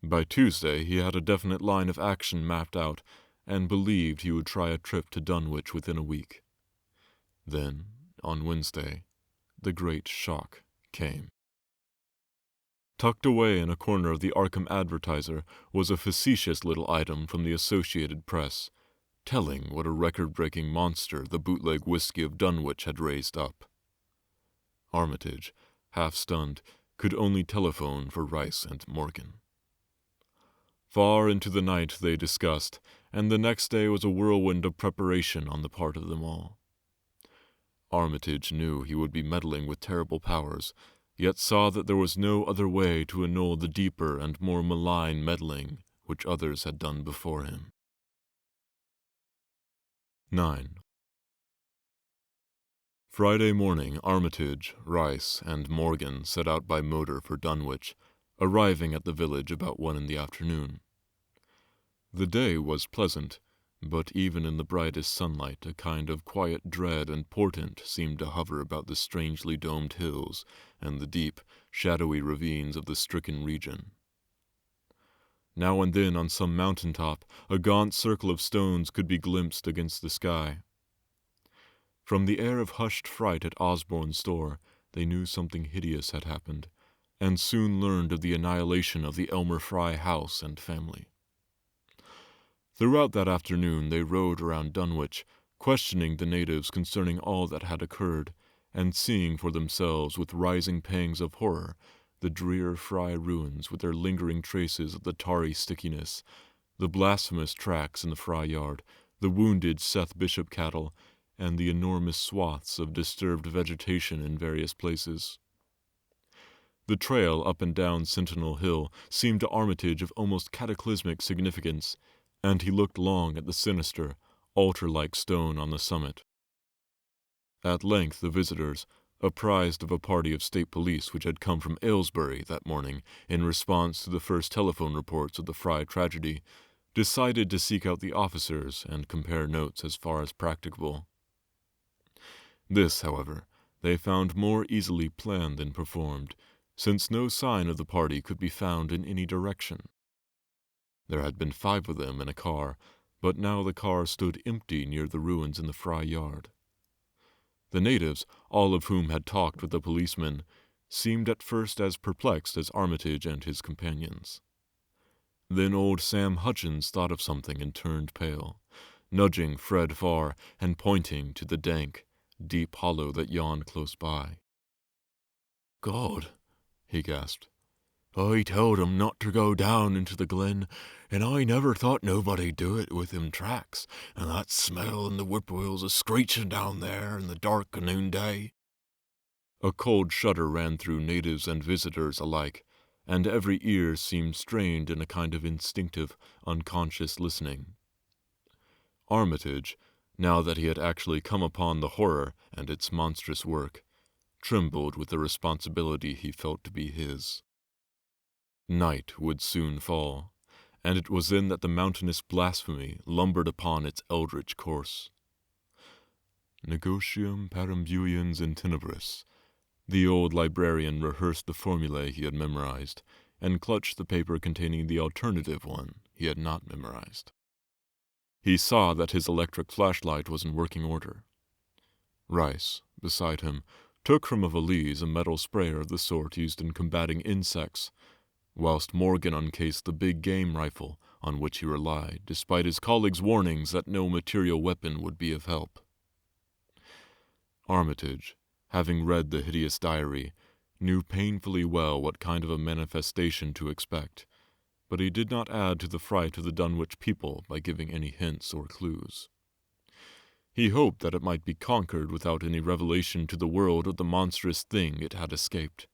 By Tuesday he had a definite line of action mapped out, and believed he would try a trip to Dunwich within a week. Then, on Wednesday, the great shock came. Tucked away in a corner of the Arkham Advertiser was a facetious little item from the Associated Press, telling what a record-breaking monster the bootleg whiskey of Dunwich had raised up. Armitage, half-stunned, could only telephone for Rice and Morgan. Far into the night they discussed, and the next day was a whirlwind of preparation on the part of them all. Armitage knew he would be meddling with terrible powers, yet saw that there was no other way to annul the deeper and more malign meddling which others had done before him. 9. Friday morning, Armitage, Rice, and Morgan set out by motor for Dunwich, arriving at the village about 1 in the afternoon. The day was pleasant, but even in the brightest sunlight a kind of quiet dread and portent seemed to hover about the strangely domed hills and the deep, shadowy ravines of the stricken region. Now and then on some mountain top a gaunt circle of stones could be glimpsed against the sky. From the air of hushed fright at Osborne's store, they knew something hideous had happened, and soon learned of the annihilation of the Elmer Fry house and family. Throughout that afternoon they rode around Dunwich, questioning the natives concerning all that had occurred, and seeing for themselves with rising pangs of horror the drear Fry ruins with their lingering traces of the tarry stickiness, the blasphemous tracks in the Fry yard, the wounded Seth Bishop cattle, and the enormous swaths of disturbed vegetation in various places. The trail up and down Sentinel Hill seemed to Armitage of almost cataclysmic significance, and he looked long at the sinister, altar-like stone on the summit. At length the visitors, apprised of a party of state police which had come from Aylesbury that morning in response to the first telephone reports of the Fry tragedy, decided to seek out the officers and compare notes as far as practicable. This, however, they found more easily planned than performed, since no sign of the party could be found in any direction. There had been 5 of them in a car, but now the car stood empty near the ruins in the Fry yard. The natives, all of whom had talked with the policemen, seemed at first as perplexed as Armitage and his companions. Then old Sam Hutchins thought of something and turned pale, nudging Fred Farr and pointing to the dank, deep hollow that yawned close by. "God," he gasped. "I told 'em not to go down into the glen, and I never thought nobody'd do it with them tracks, and that smell and the whippoorwills a-screeching down there in the dark of noonday." A cold shudder ran through natives and visitors alike, and every ear seemed strained in a kind of instinctive, unconscious listening. Armitage, now that he had actually come upon the horror and its monstrous work, trembled with the responsibility he felt to be his. Night would soon fall, and it was then that the mountainous blasphemy lumbered upon its eldritch course. Negotium parambuiens in tenebris. The old librarian rehearsed the formulae he had memorized, and clutched the paper containing the alternative one he had not memorized. He saw that his electric flashlight was in working order. Rice, beside him, took from a valise a metal sprayer of the sort used in combating insects, whilst Morgan uncased the big game rifle on which he relied, despite his colleagues' warnings that no material weapon would be of help. Armitage, having read the hideous diary, knew painfully well what kind of a manifestation to expect, but he did not add to the fright of the Dunwich people by giving any hints or clues. He hoped that it might be conquered without any revelation to the world of the monstrous thing it had escaped.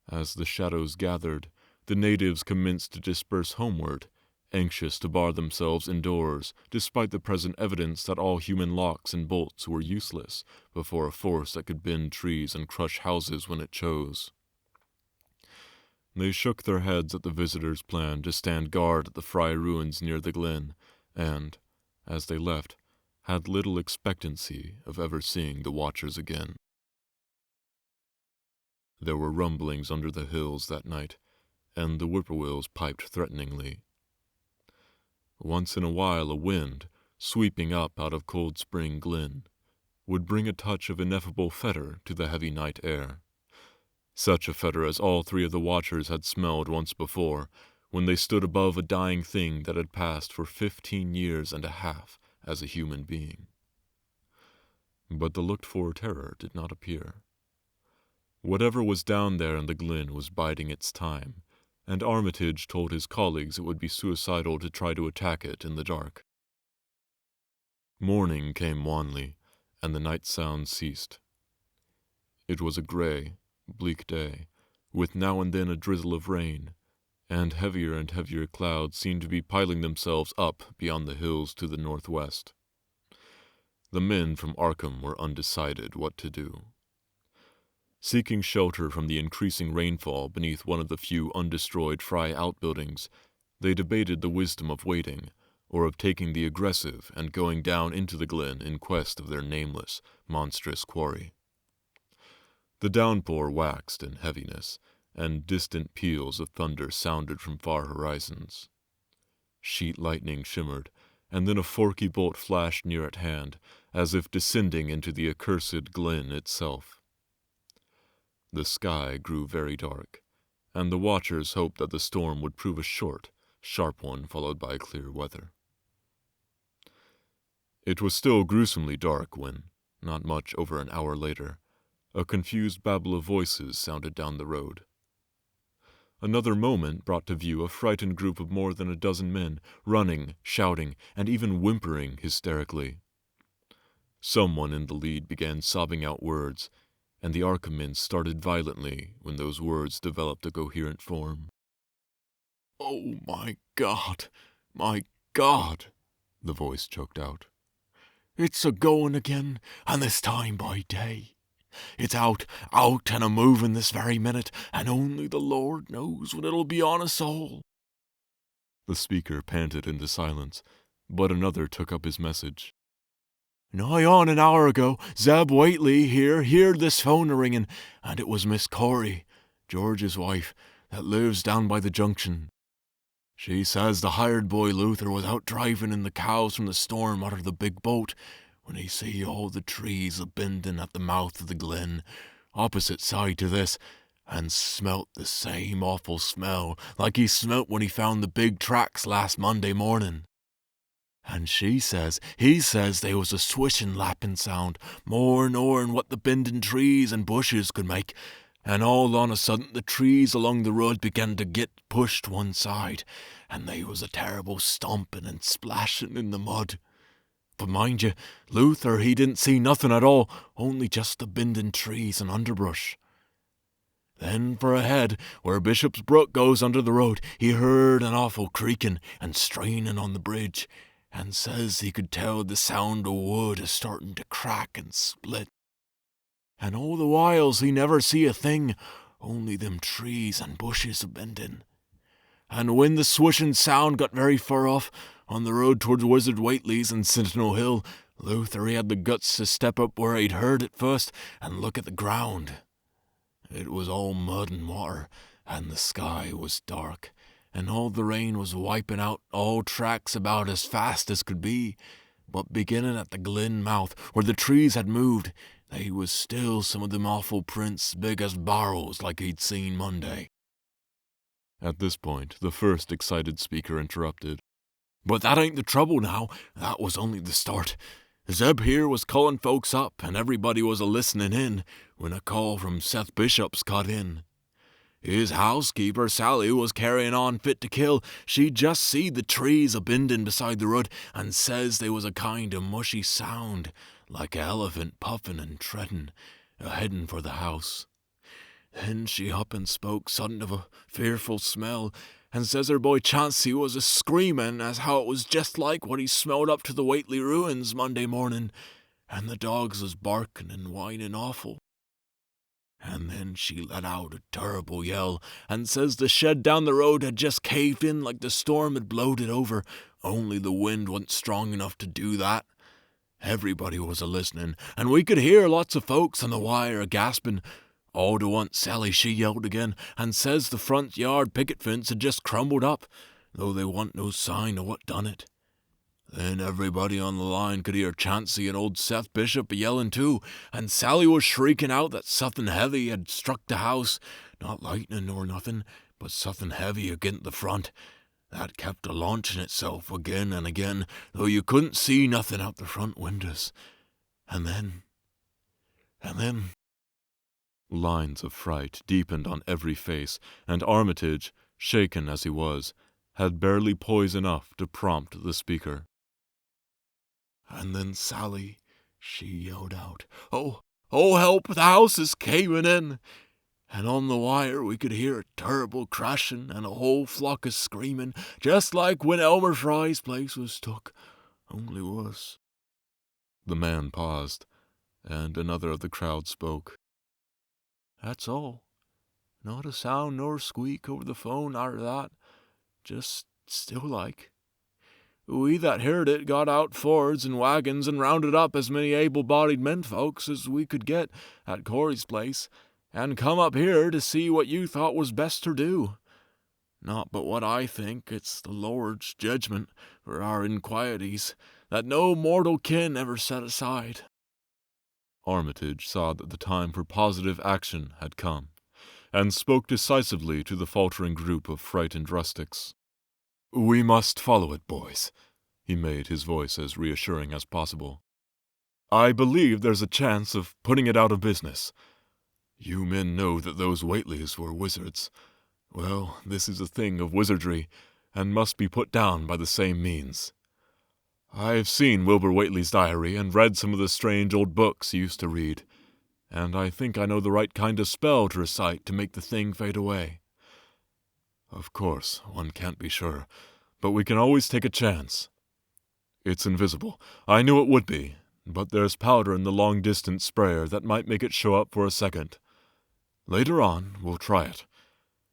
As the shadows gathered, the natives commenced to disperse homeward, anxious to bar themselves indoors, despite the present evidence that all human locks and bolts were useless before a force that could bend trees and crush houses when it chose. They shook their heads at the visitors' plan to stand guard at the Fry ruins near the glen, and, as they left, had little expectancy of ever seeing the watchers again. There were rumblings under the hills that night, and the whippoorwills piped threateningly. Once in a while a wind, sweeping up out of Cold Spring Glen, would bring a touch of ineffable fetor to the heavy night air. Such a fetor as all three of the watchers had smelled once before, when they stood above a dying thing that had passed for 15 years and a half as a human being. But the looked-for terror did not appear. Whatever was down there in the glen was biding its time, and Armitage told his colleagues it would be suicidal to try to attack it in the dark. Morning came wanly, and the night sounds ceased. It was a gray, bleak day, with now and then a drizzle of rain, and heavier clouds seemed to be piling themselves up beyond the hills to the northwest. The men from Arkham were undecided what to do. Seeking shelter from the increasing rainfall beneath one of the few undestroyed Fry outbuildings, they debated the wisdom of waiting, or of taking the aggressive and going down into the glen in quest of their nameless, monstrous quarry. The downpour waxed in heaviness, and distant peals of thunder sounded from far horizons. Sheet lightning shimmered, and then a forky bolt flashed near at hand, as if descending into the accursed glen itself. The sky grew very dark, and the watchers hoped that the storm would prove a short, sharp one followed by clear weather. It was still gruesomely dark when, not much over an hour later, a confused babble of voices sounded down the road. Another moment brought to view a frightened group of more than a dozen men, running, shouting, and even whimpering hysterically. Someone in the lead began sobbing out words, and the Arkham men started violently when those words developed a coherent form. "Oh, my God, my God," the voice choked out. "It's a-going again, and this time by day. It's out and a-moving this very minute, and only the Lord knows when it'll be on us all." The speaker panted into silence, but another took up his message. "Nigh on an hour ago, Zeb Whately here heard this phone a-ringing, and it was Miss Corey, George's wife, that lives down by the junction. She says the hired boy Luther was out driving in the cows from the storm out of the big boat when he see all the trees a-bending at the mouth of the glen, opposite side to this, and smelt the same awful smell like he smelt when he found the big tracks last Monday morning. And he says they was a swishing lapping sound, more nor'n what the bending trees and bushes could make, and all on a sudden the trees along the road began to get pushed one side, and they was a terrible stomping and splashing in the mud. But mind you, Luther, he didn't see nothing at all, only just the bending trees and underbrush. Then for ahead, where Bishop's Brook goes under the road, he heard an awful creaking and straining on the bridge, and says he could tell the sound of wood is starting to crack and split. And all the whiles he never see a thing, only them trees and bushes a-bending. and when the swishing sound got very far off, on the road towards Wizard Whately's and Sentinel Hill, Luther he had the guts to step up where he'd heard it first and look at the ground. It was all mud and water, and the sky was dark, and all the rain was wiping out all tracks about as fast as could be. But beginning at the glen mouth, where the trees had moved, they was still some of them awful prints big as barrels like he'd seen Monday. At this point, the first excited speaker interrupted. But that ain't the trouble now, that was only the start. Zeb here was calling folks up, and everybody was a-listening in, when a call from Seth Bishop's cut in. His housekeeper, Sally, was carrying on fit to kill. She just seed the trees a-binding beside the road, and says they was a kind of mushy sound, like a elephant puffing and treading, a-heading for the house. Then she up and spoke sudden of a fearful smell, and says her boy Chancey was a-screaming as how it was just like what he smelled up to the Whately ruins Monday morning, and the dogs was barking and whining awful. And then she let out a terrible yell, and says the shed down the road had just caved in like the storm had blowed it over, only the wind wasn't strong enough to do that. Everybody was a-listening, and we could hear lots of folks on the wire a-gasping. All to once Sally she yelled again, and says the front yard picket fence had just crumbled up, though they want no sign of what done it. Then everybody on the line could hear Chancey and old Seth Bishop a-yelling too, and Sally was shrieking out that something heavy had struck the house, not lightning nor nothing, but something heavy against the front. That kept a-launching itself again and again, though you couldn't see nothing out the front windows. And then... Lines of fright deepened on every face, and Armitage, shaken as he was, had barely poise enough to prompt the speaker. And then Sally, she yelled out, "Oh, help, the house is caving in!" And on the wire we could hear a terrible crashing and a whole flock of screaming, just like when Elmer Fry's place was took, only worse. The man paused, and another of the crowd spoke. That's all. Not a sound nor squeak over the phone arter that. Just still like. We that heard it got out Fords and wagons and rounded up as many able-bodied menfolks as we could get at Corey's place, and come up here to see what you thought was best to do. Not but what I think it's the Lord's judgment for our inquieties that no mortal kin ever set aside. Armitage saw that the time for positive action had come, and spoke decisively to the faltering group of frightened rustics. "We must follow it, boys." He made his voice as reassuring as possible. "I believe there's a chance of putting it out of business. You men know that those Whateleys were wizards. Well, this is a thing of wizardry, and must be put down by the same means. I've seen Wilbur Whately's diary and read some of the strange old books he used to read, and I think I know the right kind of spell to recite to make the thing fade away. Of course, one can't be sure, but we can always take a chance. It's invisible. I knew it would be, but there's powder in the long-distance sprayer that might make it show up for a second. Later on, we'll try it.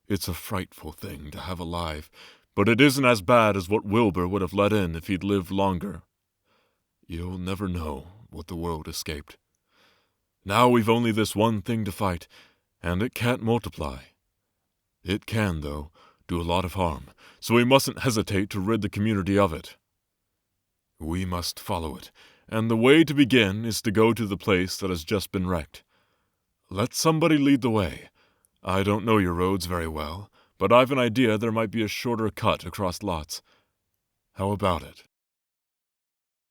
It's a frightful thing to have alive, but it isn't as bad as what Wilbur would have let in if he'd lived longer. You'll never know what the world escaped. Now we've only this one thing to fight, and it can't multiply. It can, though, do a lot of harm, so we mustn't hesitate to rid the community of it. We must follow it, and the way to begin is to go to the place that has just been wrecked. Let somebody lead the way. I don't know your roads very well, but I've an idea there might be a shorter cut across lots. How about it?"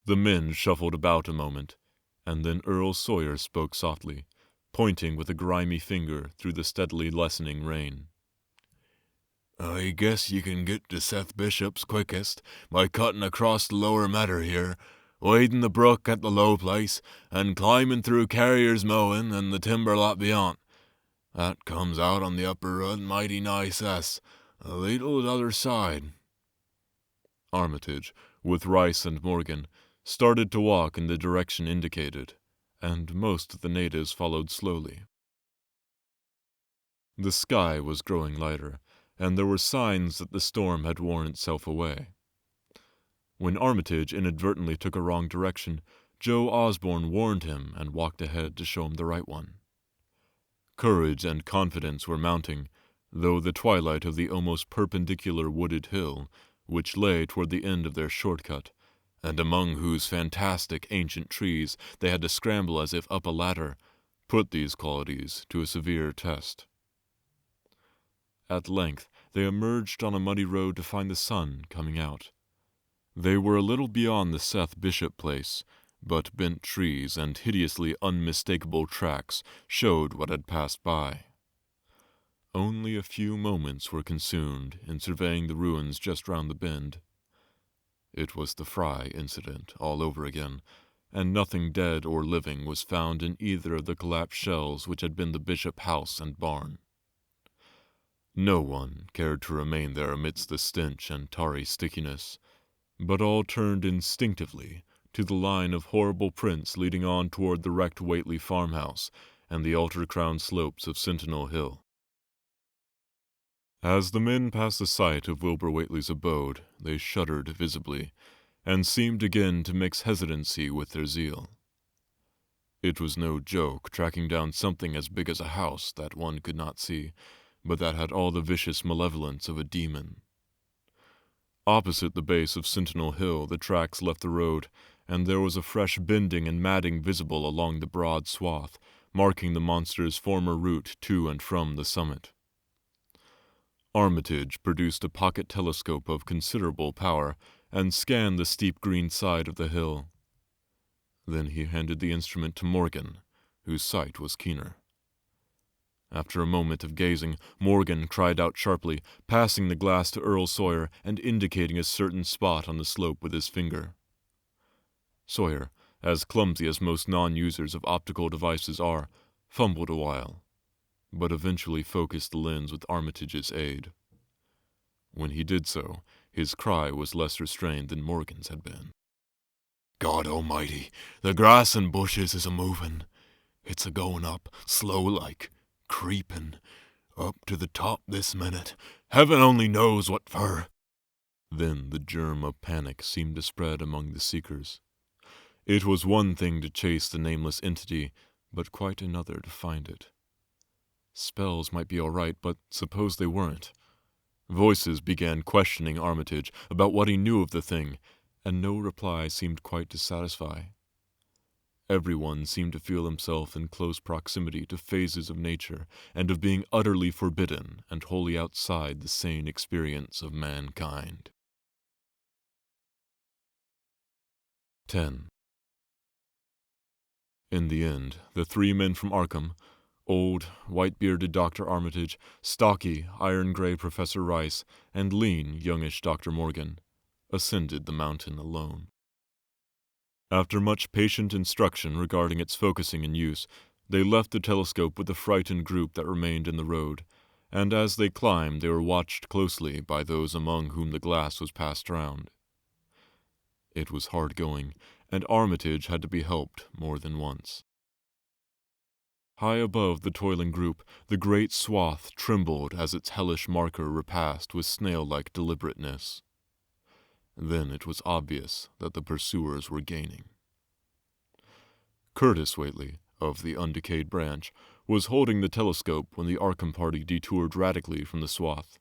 The men shuffled about a moment, and then Earl Sawyer spoke softly, pointing with a grimy finger through the steadily lessening rain. "I guess you can get to Seth Bishop's quickest by cutting across the lower meadow here, wading the brook at the low place, and climbing through Carrier's mowing and the timber lot beyond. That comes out on the upper road mighty nice a leetle t'other side." Armitage, with Rice and Morgan, started to walk in the direction indicated, and most of the natives followed slowly. The sky was growing lighter, and there were signs that the storm had worn itself away. When Armitage inadvertently took a wrong direction, Joe Osborne warned him and walked ahead to show him the right one. Courage and confidence were mounting, though the twilight of the almost perpendicular wooded hill, which lay toward the end of their shortcut, and among whose fantastic ancient trees they had to scramble as if up a ladder, put these qualities to a severe test. At length they emerged on a muddy road to find the sun coming out. They were a little beyond the Seth Bishop place, but bent trees and hideously unmistakable tracks showed what had passed by. Only a few moments were consumed in surveying the ruins just round the bend. It was the Fry incident all over again, and nothing dead or living was found in either of the collapsed shells which had been the Bishop house and barn. No one cared to remain there amidst the stench and tarry stickiness, but all turned instinctively to the line of horrible prints leading on toward the wrecked Whately farmhouse and the altar-crowned slopes of Sentinel Hill. As the men passed the site of Wilbur Whately's abode, they shuddered visibly, and seemed again to mix hesitancy with their zeal. It was no joke tracking down something as big as a house that one could not see, but that had all the vicious malevolence of a demon. Opposite the base of Sentinel Hill, the tracks left the road, and there was a fresh bending and matting visible along the broad swath, marking the monster's former route to and from the summit. Armitage produced a pocket telescope of considerable power and scanned the steep green side of the hill. Then he handed the instrument to Morgan, whose sight was keener. After a moment of gazing, Morgan cried out sharply, passing the glass to Earl Sawyer and indicating a certain spot on the slope with his finger. Sawyer, as clumsy as most non-users of optical devices are, fumbled a while, but eventually focused the lens with Armitage's aid. When he did so, his cry was less restrained than Morgan's had been. God almighty, the grass and bushes is a-movin'. It's a-goin' up, slow-like, creepin', up to the top this minute. Heaven only knows what for. Then the germ of panic seemed to spread among the seekers. It was one thing to chase the nameless entity, but quite another to find it. Spells might be all right, but suppose they weren't. Voices began questioning Armitage about what he knew of the thing, and no reply seemed quite to satisfy. Everyone seemed to feel himself in close proximity to phases of nature and of being utterly forbidden and wholly outside the sane experience of mankind. 10. In the end, the three men from Arkham, old, white-bearded Dr. Armitage, stocky, iron-gray Professor Rice, and lean, youngish Dr. Morgan, ascended the mountain alone. After much patient instruction regarding its focusing and use, they left the telescope with the frightened group that remained in the road, and as they climbed they were watched closely by those among whom the glass was passed round. It was hard going, and Armitage had to be helped more than once. High above the toiling group, the great swath trembled as its hellish marker repassed with snail-like deliberateness. Then it was obvious that the pursuers were gaining. Curtis Whately, of the undecayed branch, was holding the telescope when the Arkham party detoured radically from the swath.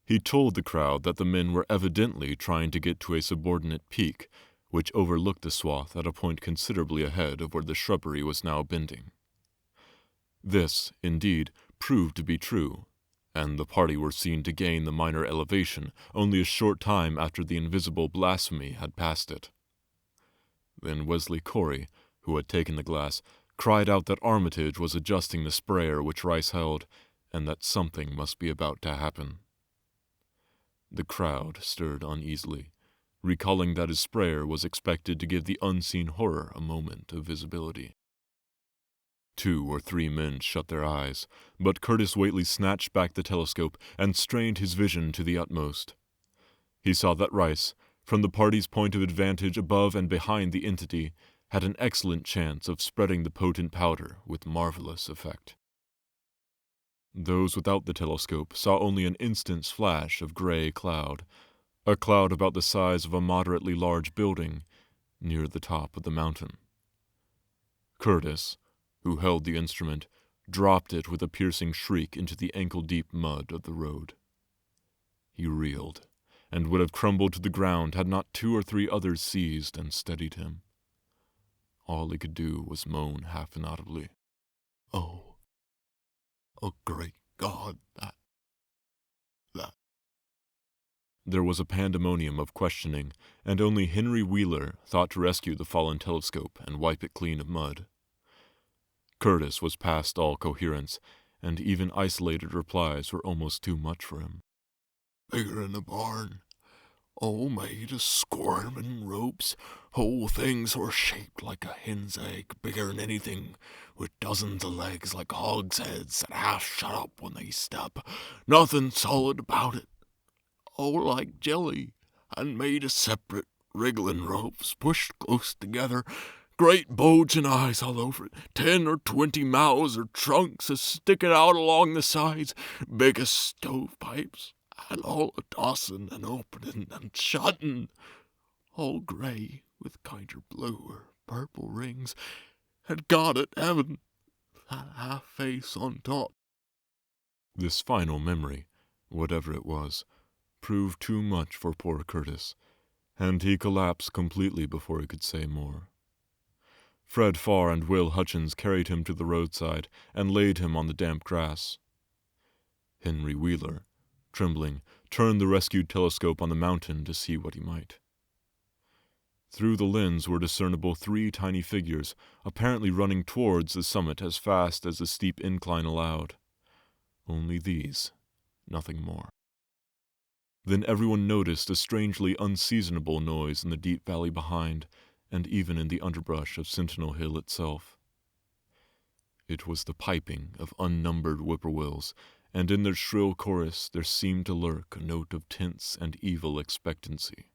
He told the crowd that the men were evidently trying to get to a subordinate peak, which overlooked the swath at a point considerably ahead of where the shrubbery was now bending. This, indeed, proved to be true, and the party were seen to gain the minor elevation only a short time after the invisible blasphemy had passed it. Then Wesley Corey, who had taken the glass, cried out that Armitage was adjusting the sprayer which Rice held, and that something must be about to happen. The crowd stirred uneasily, recalling that his sprayer was expected to give the unseen horror a moment of visibility. 2 or 3 men shut their eyes, but Curtis Whately snatched back the telescope and strained his vision to the utmost. He saw that Rice, from the party's point of advantage above and behind the entity, had an excellent chance of spreading the potent powder with marvelous effect. Those without the telescope saw only an instant's flash of gray cloud, a cloud about the size of a moderately large building near the top of the mountain. Curtis, who held the instrument, dropped it with a piercing shriek into the ankle-deep mud of the road. He reeled, and would have crumbled to the ground had not 2 or 3 others seized and steadied him. All he could do was moan half inaudibly. Oh, great God, that. There was a pandemonium of questioning, and only Henry Wheeler thought to rescue the fallen telescope and wipe it clean of mud. Curtis was past all coherence, and even isolated replies were almost too much for him. Bigger in the barn. All made of squirming ropes. Whole things were shaped like a hen's egg, bigger than anything, with dozens of legs like hogsheads that half shut up when they step. Nothing solid about it. All like jelly, and made of separate, wriggling ropes pushed close together. Great bulging eyes all over it, 10 or 20 mouths or trunks sticking out along the sides, big as stovepipes, and all a tossing and opening and shutting, all grey with kinder blue or purple rings, and God at heaven, that half face on top. This final memory, whatever it was, proved too much for poor Curtis, and he collapsed completely before he could say more. Fred Farr and Will Hutchins carried him to the roadside and laid him on the damp grass. Henry Wheeler, trembling, turned the rescued telescope on the mountain to see what he might. Through the lens were discernible 3 tiny figures, apparently running towards the summit as fast as the steep incline allowed. Only these, nothing more. Then everyone noticed a strangely unseasonable noise in the deep valley behind, and even in the underbrush of Sentinel Hill itself. It was the piping of unnumbered whippoorwills, and in their shrill chorus there seemed to lurk a note of tense and evil expectancy.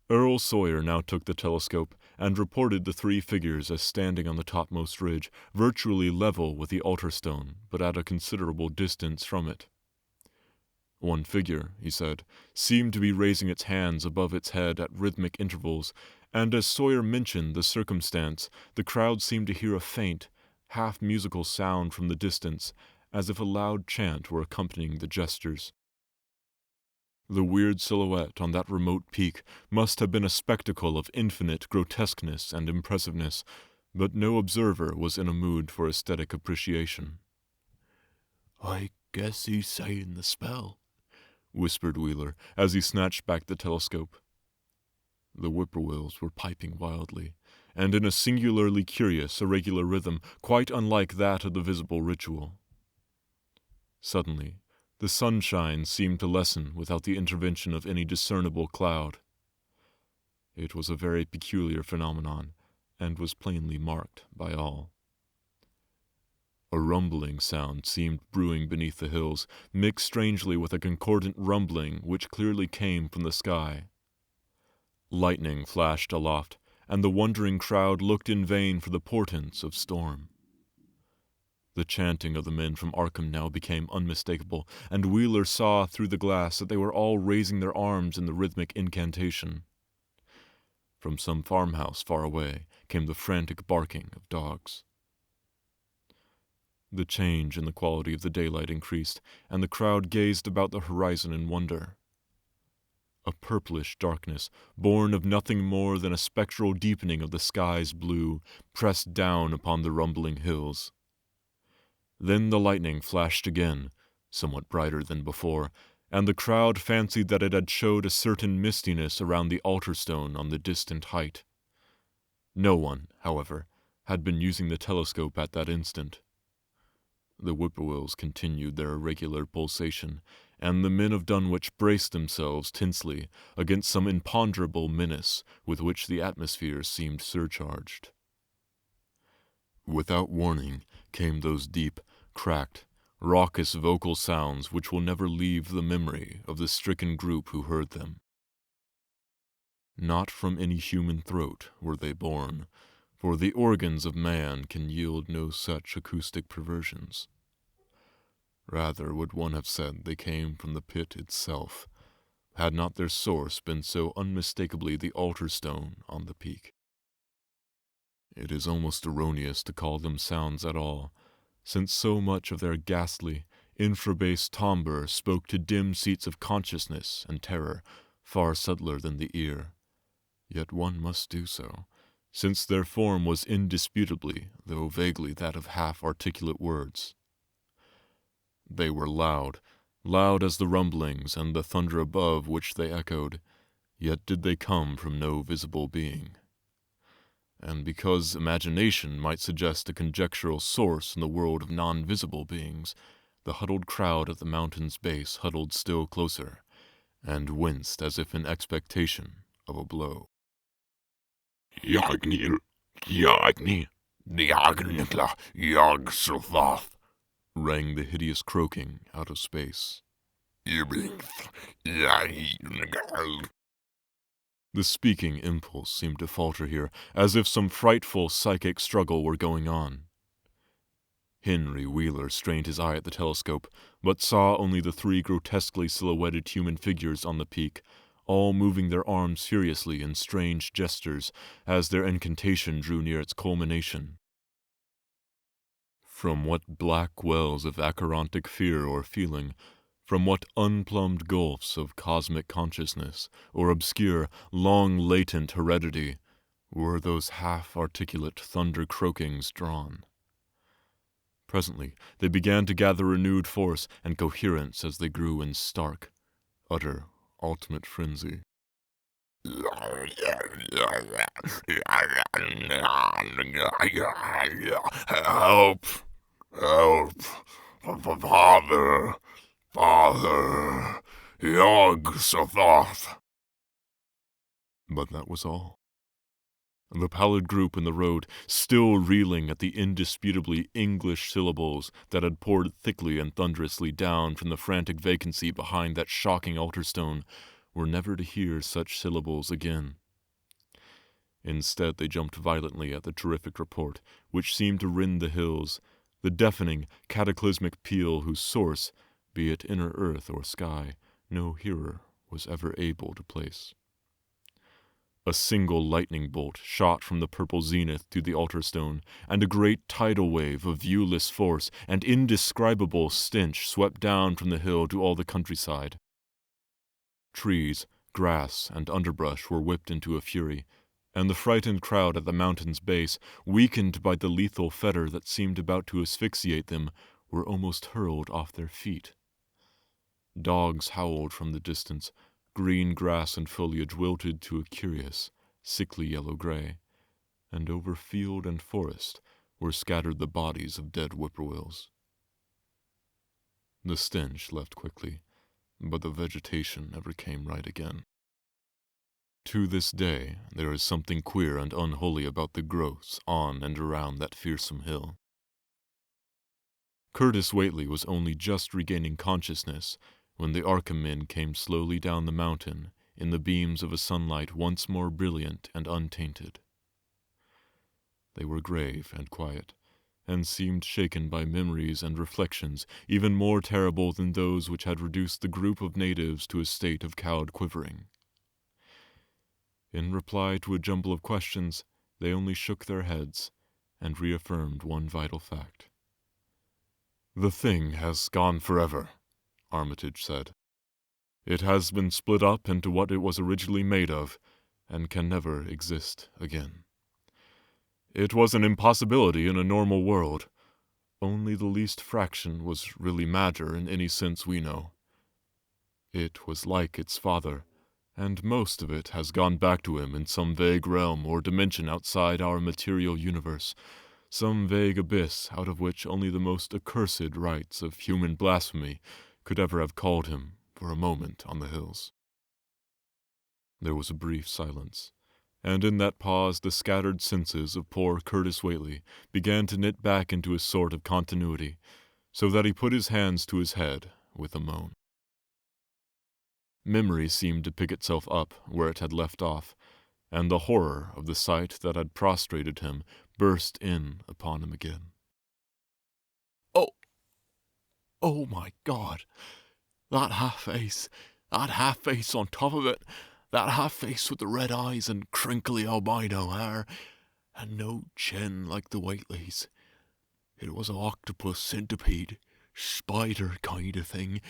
Earl Sawyer now took the telescope and reported the 3 figures as standing on the topmost ridge, virtually level with the altar stone, but at a considerable distance from it. One figure, he said, seemed to be raising its hands above its head at rhythmic intervals, and as Sawyer mentioned the circumstance, the crowd seemed to hear a faint, half-musical sound from the distance, as if a loud chant were accompanying the gestures. The weird silhouette on that remote peak must have been a spectacle of infinite grotesqueness and impressiveness, but no observer was in a mood for aesthetic appreciation. I guess he's saying the spell, whispered Wheeler as he snatched back the telescope. The whippoorwills were piping wildly, and in a singularly curious, irregular rhythm, quite unlike that of the visible ritual. Suddenly, the sunshine seemed to lessen without the intervention of any discernible cloud. It was a very peculiar phenomenon, and was plainly marked by all. A rumbling sound seemed brewing beneath the hills, mixed strangely with a concordant rumbling which clearly came from the sky. Lightning flashed aloft, and the wondering crowd looked in vain for the portents of storm. The chanting of the men from Arkham now became unmistakable, and Wheeler saw through the glass that they were all raising their arms in the rhythmic incantation. From some farmhouse far away came the frantic barking of dogs. The change in the quality of the daylight increased, and the crowd gazed about the horizon in wonder. A purplish darkness, born of nothing more than a spectral deepening of the sky's blue, pressed down upon the rumbling hills. Then the lightning flashed again, somewhat brighter than before, and the crowd fancied that it had showed a certain mistiness around the altar stone on the distant height. No one, however, had been using the telescope at that instant. The whippoorwills continued their irregular pulsation, and the men of Dunwich braced themselves tensely against some imponderable menace with which the atmosphere seemed surcharged. Without warning came those deep, cracked, raucous vocal sounds which will never leave the memory of the stricken group who heard them. Not from any human throat were they born, for the organs of man can yield no such acoustic perversions. Rather would one have said they came from the pit itself, had not their source been so unmistakably the altar stone on the peak. It is almost erroneous to call them sounds at all, since so much of their ghastly, infrabass timbre spoke to dim seats of consciousness and terror far subtler than the ear. Yet one must do so, since their form was indisputably, though vaguely, that of half-articulate words. They were loud, loud as the rumblings and the thunder above which they echoed, yet did they come from no visible being. And because imagination might suggest a conjectural source in the world of non-visible beings, the huddled crowd at the mountain's base huddled still closer, and winced as if in expectation of a blow. Jagni, Diagnitla, Jagsulfath, Rang the hideous croaking out of space. The The speaking impulse seemed to falter here, as if some frightful psychic struggle were going on. Henry Wheeler strained his eye at the telescope, but saw only the 3 grotesquely silhouetted human figures on the peak, all moving their arms furiously in strange gestures as their incantation drew near its culmination. From what black wells of acherontic fear or feeling, from what unplumbed gulfs of cosmic consciousness or obscure, long-latent heredity were those half-articulate thunder-croakings drawn? Presently they began to gather renewed force and coherence as they grew in stark, utter, ultimate frenzy. Help! Help! Father! Father! Yog-Sothoth! But that was all. The pallid group in the road, still reeling at the indisputably English syllables that had poured thickly and thunderously down from the frantic vacancy behind that shocking altar stone, were never to hear such syllables again. Instead, they jumped violently at the terrific report, which seemed to rend the hills, the deafening, cataclysmic peal whose source, be it inner earth or sky, no hearer was ever able to place. A single lightning bolt shot from the purple zenith to the altar stone, and a great tidal wave of viewless force and indescribable stench swept down from the hill to all the countryside. Trees, grass, and underbrush were whipped into a fury, and the frightened crowd at the mountain's base, weakened by the lethal fetter that seemed about to asphyxiate them, were almost hurled off their feet. Dogs howled from the distance, green grass and foliage wilted to a curious, sickly yellow-gray, and over field and forest were scattered the bodies of dead whippoorwills. The stench left quickly, but the vegetation never came right again. To this day, there is something queer and unholy about the growths on and around that fearsome hill. Curtis Whately was only just regaining consciousness when the Arkham men came slowly down the mountain in the beams of a sunlight once more brilliant and untainted. They were grave and quiet, and seemed shaken by memories and reflections even more terrible than those which had reduced the group of natives to a state of cowed quivering. In reply to a jumble of questions, they only shook their heads and reaffirmed one vital fact. "The thing has gone forever," Armitage said. "It has been split up into what it was originally made of, and can never exist again. It was an impossibility in a normal world. Only the least fraction was really matter in any sense we know. It was like its father, and most of it has gone back to him in some vague realm or dimension outside our material universe, some vague abyss out of which only the most accursed rites of human blasphemy could ever have called him for a moment on the hills." There was a brief silence, and in that pause the scattered senses of poor Curtis Whately began to knit back into a sort of continuity, so that he put his hands to his head with a moan. Memory seemed to pick itself up where it had left off, and the horror of the sight that had prostrated him burst in upon him again. Oh my God! That half-face on top of it, that half-face with the red eyes and crinkly albino hair, and no chin like the Whateleys. It was a octopus centipede, spider kind of thing,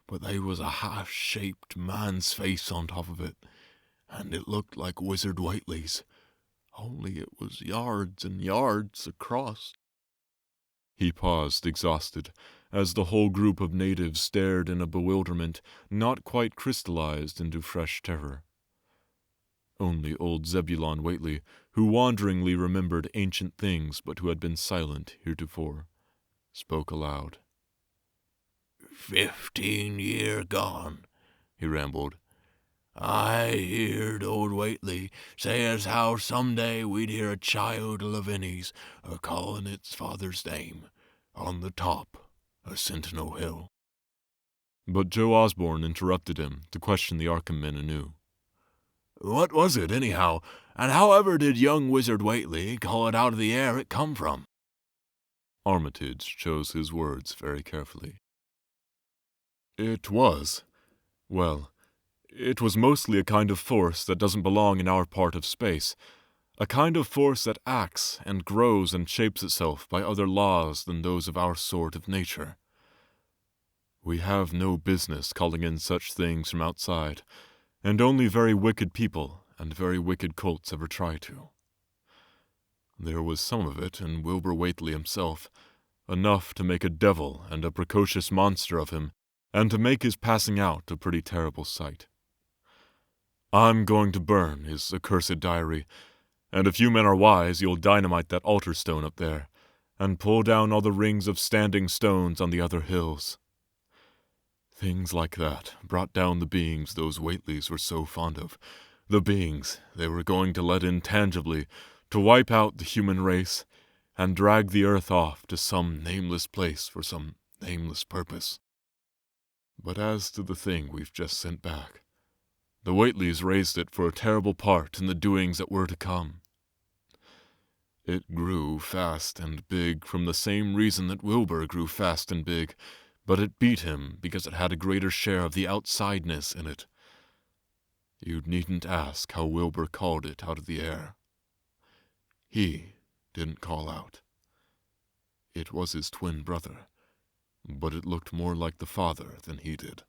but they was a half-shaped man's face on top of it, and it looked like Wizard Whately's, only it was yards and yards across. He paused, exhausted, as the whole group of natives stared in a bewilderment not quite crystallized into fresh terror. Only old Zebulon Whately, who wanderingly remembered ancient things but who had been silent heretofore, spoke aloud. 15 year gone, he rambled. I heerd old Whately say as how some day we'd hear a child of Lavinie's a-callin' its father's name on the top of Sentinel Hill. But Joe Osborne interrupted him to question the Arkham men anew. What was it, anyhow, and however did young Wizard Whately call it out of the air it come from? Armitage chose his words very carefully. It was mostly a kind of force that doesn't belong in our part of space, a kind of force that acts and grows and shapes itself by other laws than those of our sort of nature. We have no business calling in such things from outside, and only very wicked people and very wicked cults ever try to. There was some of it in Wilbur Whately himself, enough to make a devil and a precocious monster of him, and to make his passing out a pretty terrible sight. I'm going to burn his accursed diary, and if you men are wise, you'll dynamite that altar stone up there, and pull down all the rings of standing stones on the other hills. Things like that brought down the beings those Whateleys were so fond of, the beings they were going to let in tangibly to wipe out the human race and drag the earth off to some nameless place for some nameless purpose. But as to the thing we've just sent back, the Whateleys raised it for a terrible part in the doings that were to come. It grew fast and big from the same reason that Wilbur grew fast and big, but it beat him because it had a greater share of the outsideness in it. You needn't ask how Wilbur called it out of the air. He didn't call out. It was his twin brother, but it looked more like the father than he did.